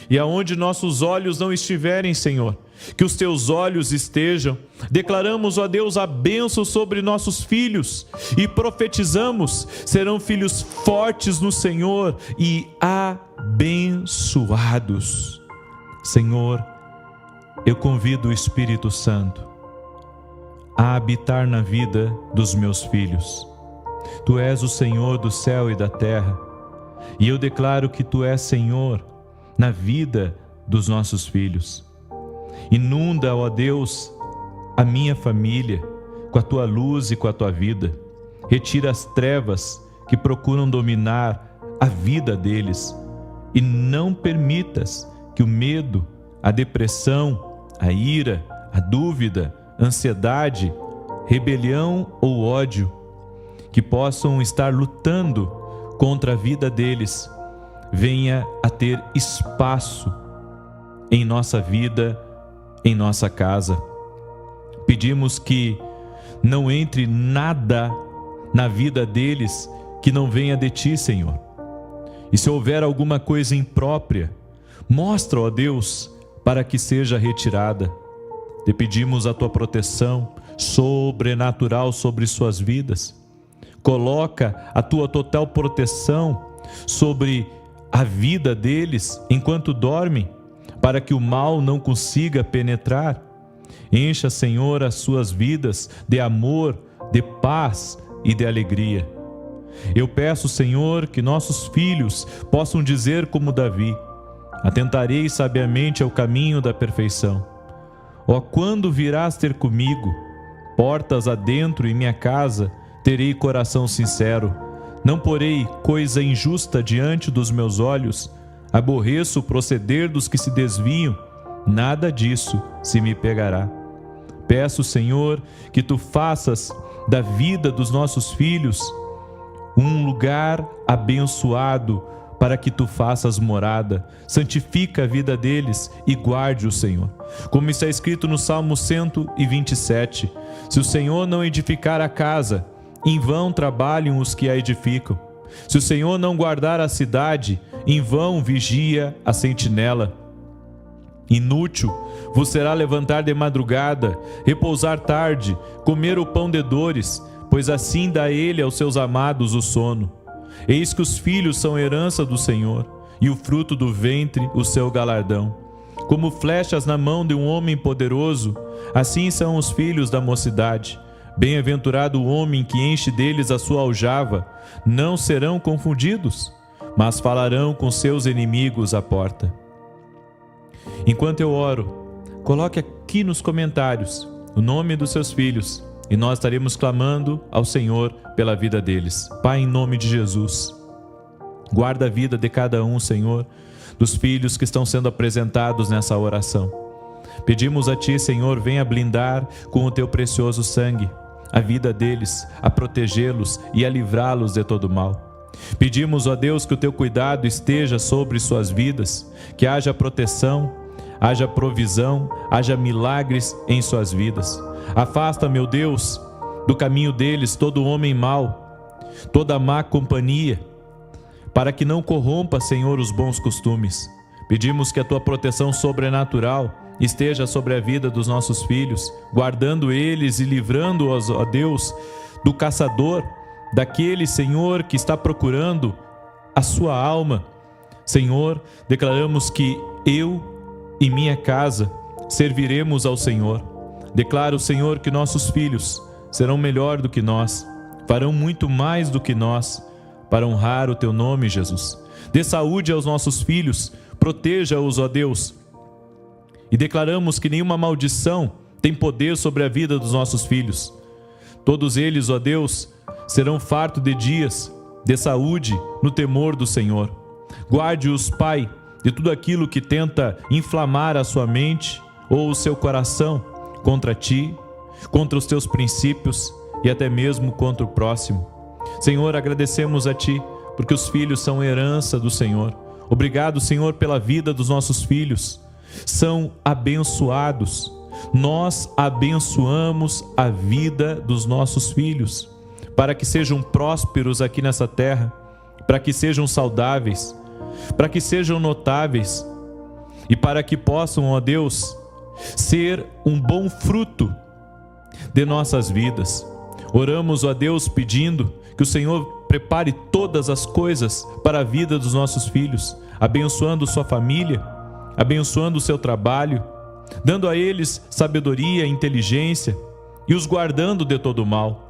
E aonde nossos olhos não estiverem, Senhor, que os Teus olhos estejam. Declaramos, ó Deus, a bênção sobre nossos filhos e profetizamos: serão filhos fortes no Senhor e abençoados. Senhor, eu convido o Espírito Santo a habitar na vida dos meus filhos. Tu és o Senhor do céu e da terra, e eu declaro que Tu és Senhor na vida dos nossos filhos. Inunda, ó Deus, a minha família com a Tua luz e com a Tua vida. Retira as trevas que procuram dominar a vida deles e não permitas que o medo, a depressão, a ira, a dúvida, ansiedade, rebelião ou ódio que possam estar lutando contra a vida deles venha a ter espaço em nossa vida, em nossa casa. Pedimos que não entre nada na vida deles que não venha de Ti, Senhor. E se houver alguma coisa imprópria, mostra, ó Deus, para que seja retirada. Te pedimos a Tua proteção sobrenatural sobre suas vidas. Coloca a Tua total proteção sobre a vida deles enquanto dormem, para que o mal não consiga penetrar. Encha, Senhor, as suas vidas de amor, de paz e de alegria. Eu peço, Senhor, que nossos filhos possam dizer como Davi: atentarei sabiamente ao caminho da perfeição. Ó, quando virás ter comigo? Portas adentro em minha casa, terei coração sincero. Não porei coisa injusta diante dos meus olhos. Aborreço o proceder dos que se desviam. Nada disso se me pegará. Peço, Senhor, que Tu faças da vida dos nossos filhos um lugar abençoado, para que Tu faças morada. Santifica a vida deles e guarde-o, Senhor. Como está escrito no Salmo 127, se o Senhor não edificar a casa, em vão trabalham os que a edificam. Se o Senhor não guardar a cidade, em vão vigia a sentinela. Inútil vos será levantar de madrugada, repousar tarde, comer o pão de dores, pois assim dá Ele aos seus amados o sono. Eis que os filhos são herança do Senhor, e o fruto do ventre o seu galardão. Como flechas na mão de um homem poderoso, assim são os filhos da mocidade. Bem-aventurado o homem que enche deles a sua aljava. Não serão confundidos, mas falarão com seus inimigos à porta. Enquanto eu oro, coloque aqui nos comentários o nome dos seus filhos, e nós estaremos clamando ao Senhor pela vida deles. Pai, em nome de Jesus, guarda a vida de cada um, Senhor, dos filhos que estão sendo apresentados nessa oração. Pedimos a Ti, Senhor, venha blindar com o Teu precioso sangue a vida deles, a protegê-los e a livrá-los de todo mal. Pedimos, ó Deus, que o Teu cuidado esteja sobre suas vidas, que haja proteção, haja provisão, haja milagres em suas vidas. Afasta, meu Deus, do caminho deles todo homem mau, toda má companhia, para que não corrompa, Senhor, os bons costumes. Pedimos que a Tua proteção sobrenatural esteja sobre a vida dos nossos filhos, guardando eles e livrando-os, ó Deus, do caçador, daquele, Senhor, que está procurando a sua alma. Senhor, declaramos que eu e minha casa serviremos ao Senhor. Declaro, Senhor, que nossos filhos serão melhor do que nós, farão muito mais do que nós, para honrar o Teu nome, Jesus. Dê saúde aos nossos filhos, proteja-os, ó Deus. E declaramos que nenhuma maldição tem poder sobre a vida dos nossos filhos. Todos eles, ó Deus, serão fartos de dias, de saúde, no temor do Senhor. Guarde-os, Pai, de tudo aquilo que tenta inflamar a sua mente ou o seu coração contra Ti, contra os Teus princípios e até mesmo contra o próximo. Senhor, agradecemos a Ti, porque os filhos são herança do Senhor. Obrigado, Senhor, pela vida dos nossos filhos. São abençoados. Nós abençoamos a vida dos nossos filhos, para que sejam prósperos aqui nessa terra, para que sejam saudáveis, para que sejam notáveis e para que possam, ó Deus, ser um bom fruto de nossas vidas. Oramos, ó Deus, pedindo que o Senhor prepare todas as coisas para a vida dos nossos filhos, abençoando sua família, abençoando o seu trabalho, dando a eles sabedoria, inteligência e os guardando de todo mal.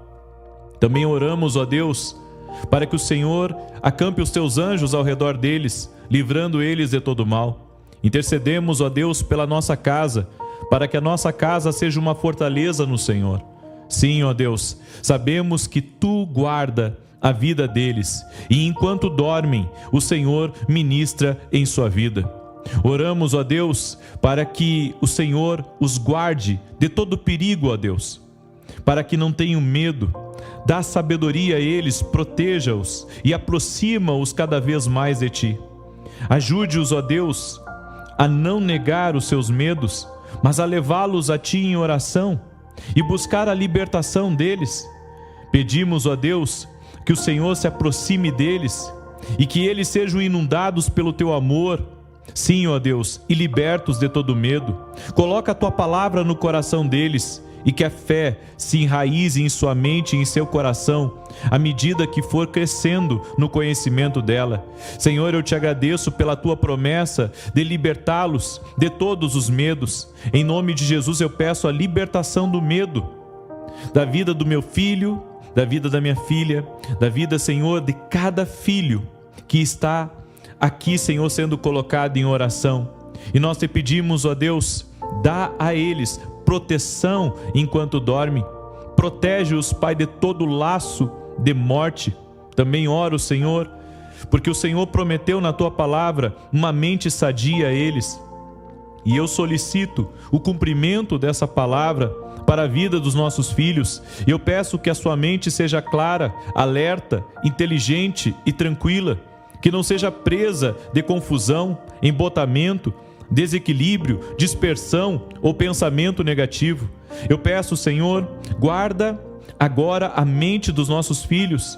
Também oramos, ó Deus, para que o Senhor acampe os Teus anjos ao redor deles, livrando eles de todo mal. Intercedemos, ó Deus, pela nossa casa, para que a nossa casa seja uma fortaleza no Senhor. Sim, ó Deus, sabemos que Tu guarda a vida deles e enquanto dormem, o Senhor ministra em sua vida. Oramos, ó Deus, para que o Senhor os guarde de todo perigo, ó Deus, para que não tenham medo. Dá sabedoria a eles, proteja-os e aproxima-os cada vez mais de Ti. Ajude-os, ó Deus, a não negar os seus medos, mas a levá-los a Ti em oração e buscar a libertação deles. Pedimos, ó Deus, que o Senhor se aproxime deles e que eles sejam inundados pelo Teu amor. Sim, ó Deus, e libertos de todo medo. Coloca a Tua palavra no coração deles e que a fé se enraize em sua mente e em seu coração, à medida que for crescendo no conhecimento dela. Senhor, eu Te agradeço pela Tua promessa de libertá-los de todos os medos. Em nome de Jesus eu peço a libertação do medo, da vida do meu filho, da vida da minha filha, da vida, Senhor, de cada filho que está aqui, Senhor, sendo colocado em oração. E nós Te pedimos, ó Deus, dá a eles proteção enquanto dormem. Protege-os, Pai, de todo laço de morte. Também oro, Senhor, porque o Senhor prometeu na Tua palavra uma mente sadia a eles. E eu solicito o cumprimento dessa palavra para a vida dos nossos filhos. Eu peço que a sua mente seja clara, alerta, inteligente e tranquila, que não seja presa de confusão, embotamento, desequilíbrio, dispersão ou pensamento negativo. Eu peço, Senhor, guarda agora a mente dos nossos filhos.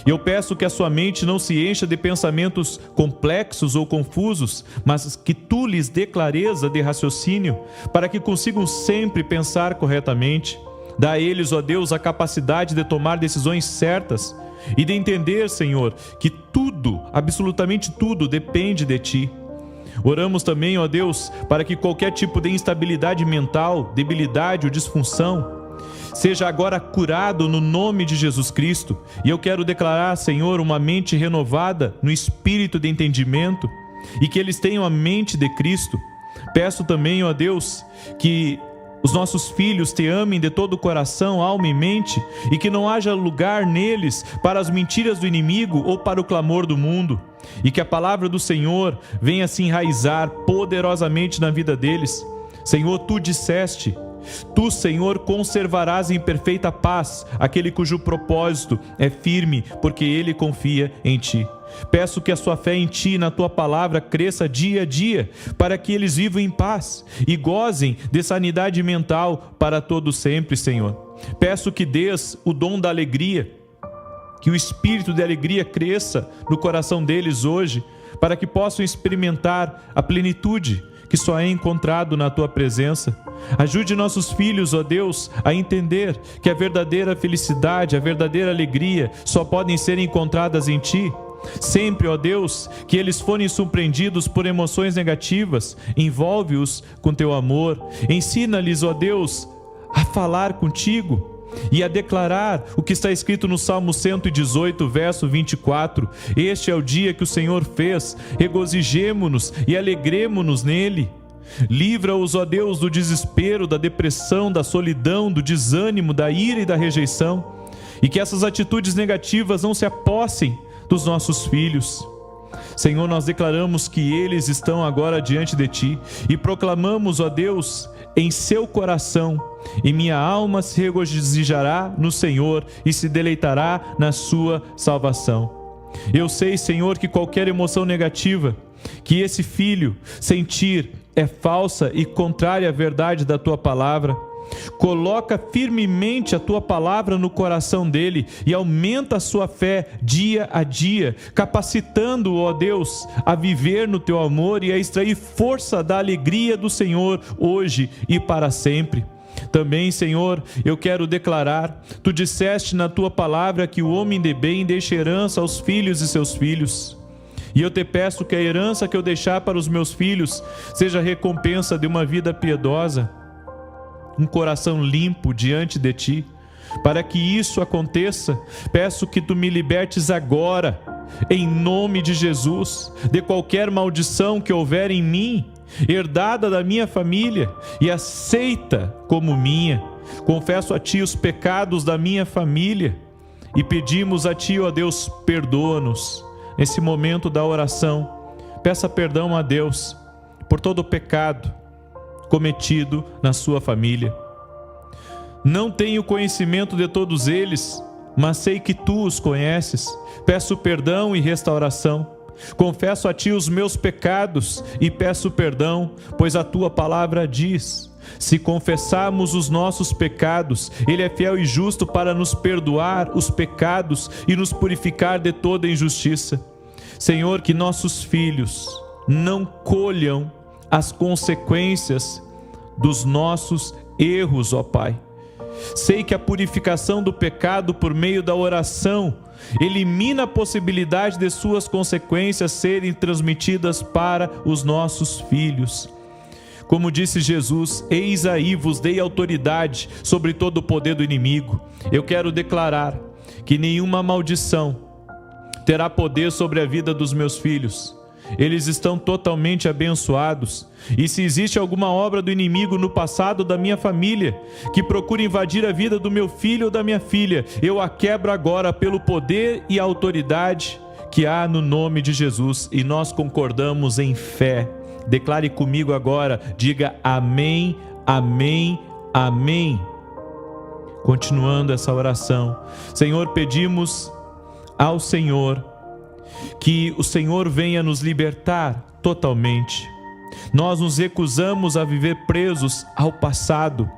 Eu peço que a sua mente não se encha de pensamentos complexos ou confusos, mas que Tu lhes dê clareza de raciocínio, para que consigam sempre pensar corretamente. Dá a eles, ó Deus, a capacidade de tomar decisões certas e de entender, Senhor, que tudo, absolutamente tudo, depende de Ti. Oramos também, ó Deus, para que qualquer tipo de instabilidade mental, debilidade ou disfunção seja agora curado no nome de Jesus Cristo. E eu quero declarar, Senhor, uma mente renovada no espírito de entendimento e que eles tenham a mente de Cristo. Peço também, ó Deus, que os nossos filhos Te amem de todo o coração, alma e mente, e que não haja lugar neles para as mentiras do inimigo ou para o clamor do mundo, e que a palavra do Senhor venha se enraizar poderosamente na vida deles. Senhor, Tu disseste: Tu, Senhor, conservarás em perfeita paz aquele cujo propósito é firme, porque ele confia em Ti. Peço que a sua fé em Ti e na Tua palavra cresça dia a dia, para que eles vivam em paz e gozem de sanidade mental para todo sempre, Senhor. Peço que dês o dom da alegria, que o espírito de alegria cresça no coração deles hoje, para que possam experimentar a plenitude que só é encontrado na Tua presença. Ajude nossos filhos, ó Deus, a entender que a verdadeira felicidade, a verdadeira alegria só podem ser encontradas em Ti. Sempre, ó Deus, que eles forem surpreendidos por emoções negativas, envolve-os com Teu amor. Ensina-lhes, ó Deus, a falar contigo e a declarar o que está escrito no Salmo 118, verso 24. Este é o dia que o Senhor fez, regozijemo-nos e alegremo-nos nele. Livra-os, ó Deus, do desespero, da depressão, da solidão, do desânimo, da ira e da rejeição, e que essas atitudes negativas não se apossem dos nossos filhos. Senhor, nós declaramos que eles estão agora diante de Ti e proclamamos, ó Deus, em seu coração: e minha alma se regozijará no Senhor e se deleitará na sua salvação. Eu sei, Senhor, que qualquer emoção negativa que esse filho sentir é falsa e contrária à verdade da Tua palavra. Coloca firmemente a Tua palavra no coração dele e aumenta a sua fé dia a dia, capacitando-o, ó Deus, a viver no Teu amor e a extrair força da alegria do Senhor hoje e para sempre. Também, Senhor, eu quero declarar: Tu disseste na Tua palavra que o homem de bem deixa herança aos filhos de seus filhos. E eu Te peço que a herança que eu deixar para os meus filhos seja a recompensa de uma vida piedosa, um coração limpo diante de Ti. Para que isso aconteça, peço que Tu me libertes agora, em nome de Jesus, de qualquer maldição que houver em mim, herdada da minha família e aceita como minha. Confesso a Ti os pecados da minha família e pedimos a Ti, ó Deus, perdoa-nos. Nesse momento da oração, peça perdão a Deus por todo o pecado cometido na sua família. Não tenho conhecimento de todos eles, mas sei que Tu os conheces. Peço perdão e restauração. Confesso a Ti os meus pecados e peço perdão, pois a Tua palavra diz: se confessarmos os nossos pecados, Ele é fiel e justo para nos perdoar os pecados e nos purificar de toda injustiça. Senhor, que nossos filhos não colham as consequências dos nossos erros, ó Pai. Sei que a purificação do pecado por meio da oração elimina a possibilidade de suas consequências serem transmitidas para os nossos filhos. Como disse Jesus: eis aí vos dei autoridade sobre todo o poder do inimigo. Eu quero declarar que nenhuma maldição terá poder sobre a vida dos meus filhos. Eles estão totalmente abençoados. E se existe alguma obra do inimigo no passado da minha família que procura invadir a vida do meu filho ou da minha filha, eu a quebro agora pelo poder e a autoridade que há no nome de Jesus. E nós concordamos em fé. Declare comigo agora, diga amém, amém, amém. Continuando essa oração, Senhor, pedimos ao Senhor que o Senhor venha nos libertar totalmente. Nós nos recusamos a viver presos ao passado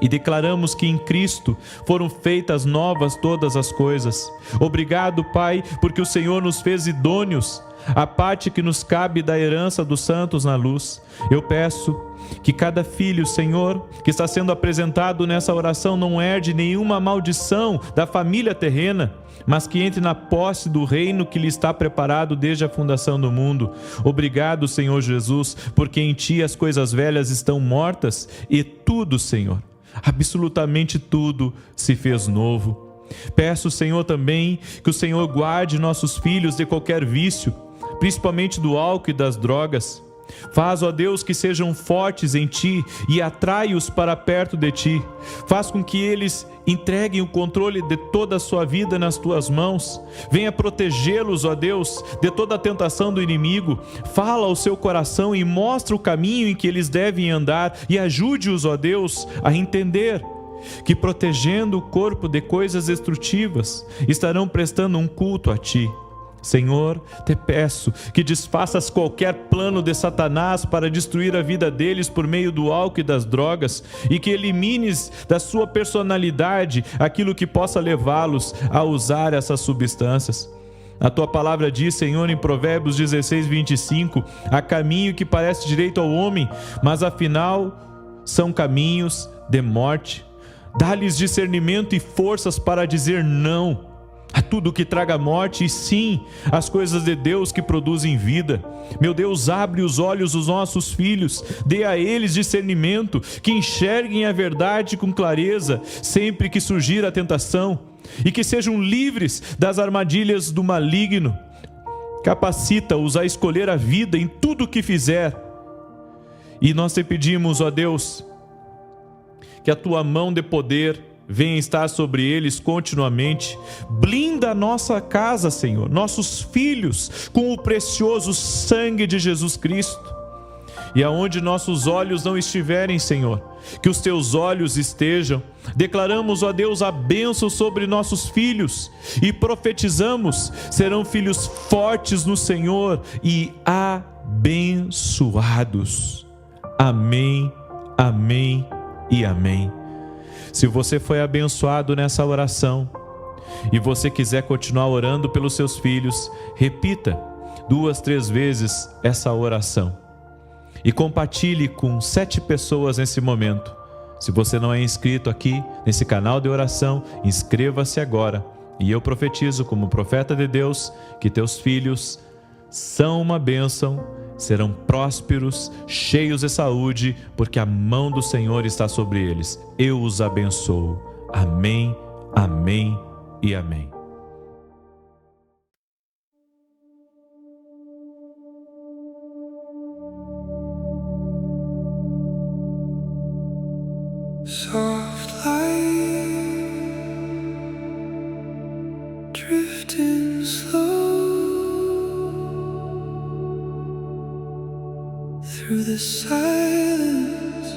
e declaramos que em Cristo foram feitas novas todas as coisas. Obrigado, Pai, porque o Senhor nos fez idôneos a parte que nos cabe da herança dos santos na luz. Eu peço que cada filho, Senhor, que está sendo apresentado nessa oração não herde nenhuma maldição da família terrena, mas que entre na posse do reino que lhe está preparado desde a fundação do mundo. Obrigado, Senhor Jesus, porque em Ti as coisas velhas estão mortas e tudo, Senhor, absolutamente tudo se fez novo. Peço, Senhor, também que o Senhor guarde nossos filhos de qualquer vício, principalmente do álcool e das drogas. Faz, ó Deus, que sejam fortes em Ti e atrai-os para perto de Ti. Faz com que eles entreguem o controle de toda a sua vida nas Tuas mãos. Venha protegê-los, ó Deus, de toda a tentação do inimigo. Fala ao seu coração e mostra o caminho em que eles devem andar e ajude-os, ó Deus, a entender que protegendo o corpo de coisas destrutivas, estarão prestando um culto a Ti. Senhor, te peço que desfaças qualquer plano de Satanás para destruir a vida deles por meio do álcool e das drogas, e que elimines da sua personalidade aquilo que possa levá-los a usar essas substâncias. A Tua palavra diz, Senhor, em Provérbios 16, 25, há caminho que parece direito ao homem, mas afinal são caminhos de morte. Dá-lhes discernimento e forças para dizer não a tudo que traga morte e sim às coisas de Deus que produzem vida. Meu Deus, abre os olhos dos nossos filhos, dê a eles discernimento, que enxerguem a verdade com clareza sempre que surgir a tentação e que sejam livres das armadilhas do maligno. Capacita-os a escolher a vida em tudo o que fizer. E nós te pedimos, ó Deus, que a Tua mão de poder venha estar sobre eles continuamente. Blinda a nossa casa, Senhor, nossos filhos, com o precioso sangue de Jesus Cristo. E aonde nossos olhos não estiverem, Senhor, que os Teus olhos estejam. Declaramos, ó Deus, a bênção sobre nossos filhos e profetizamos: serão filhos fortes no Senhor e abençoados. Amém, amém e amém. Se você foi abençoado nessa oração e você quiser continuar orando pelos seus filhos, repita 2, 3 vezes essa oração e compartilhe com 7 pessoas nesse momento. Se você não é inscrito aqui nesse canal de oração, inscreva-se agora. E eu profetizo como profeta de Deus que teus filhos são uma bênção, serão prósperos, cheios de saúde, porque a mão do Senhor está sobre eles. Eu os abençoo. Amém, amém e amém. Soft light drifting slow through the silence,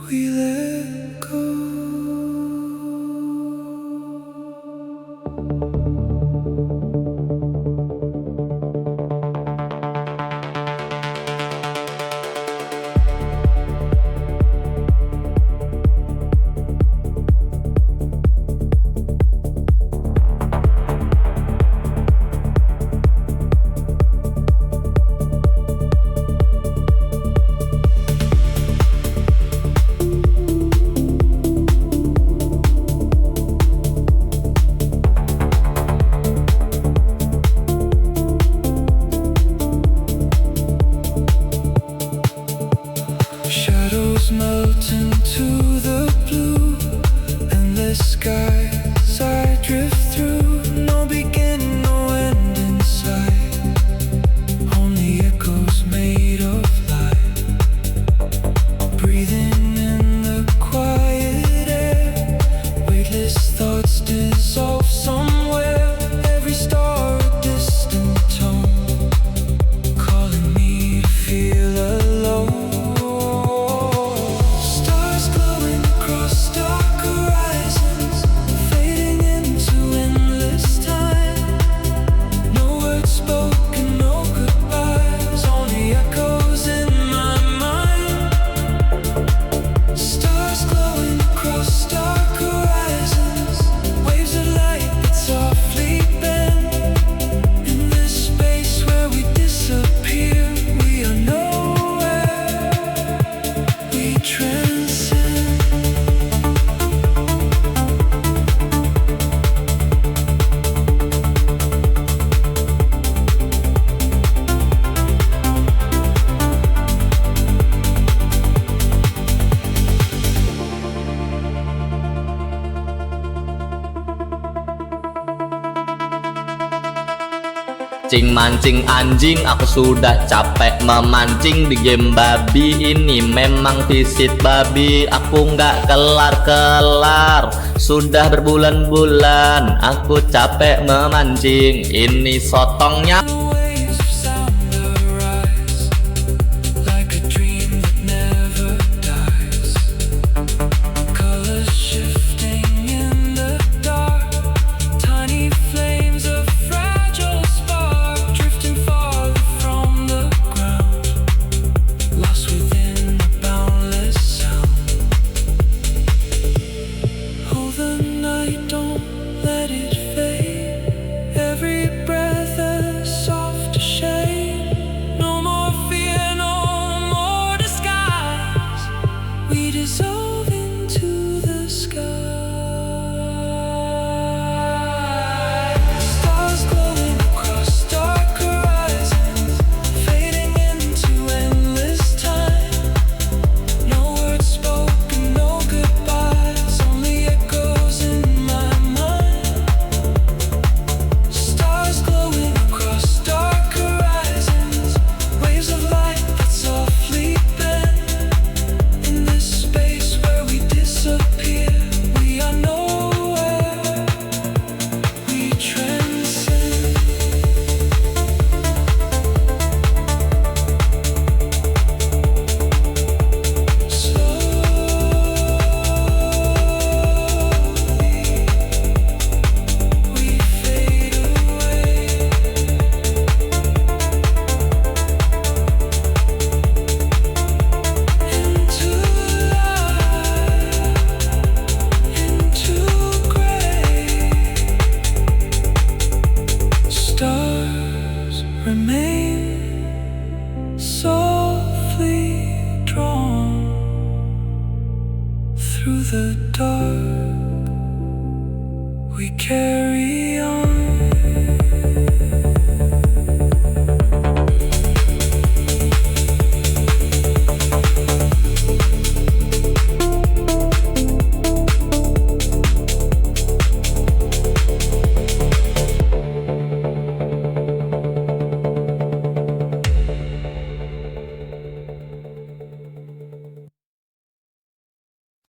we let go. Mancing anjing, aku sudah capek memancing di game babi ini. Memang visit babi, aku nggak kelar-kelar. Sudah berbulan-bulan aku capek memancing. Ini sotongnya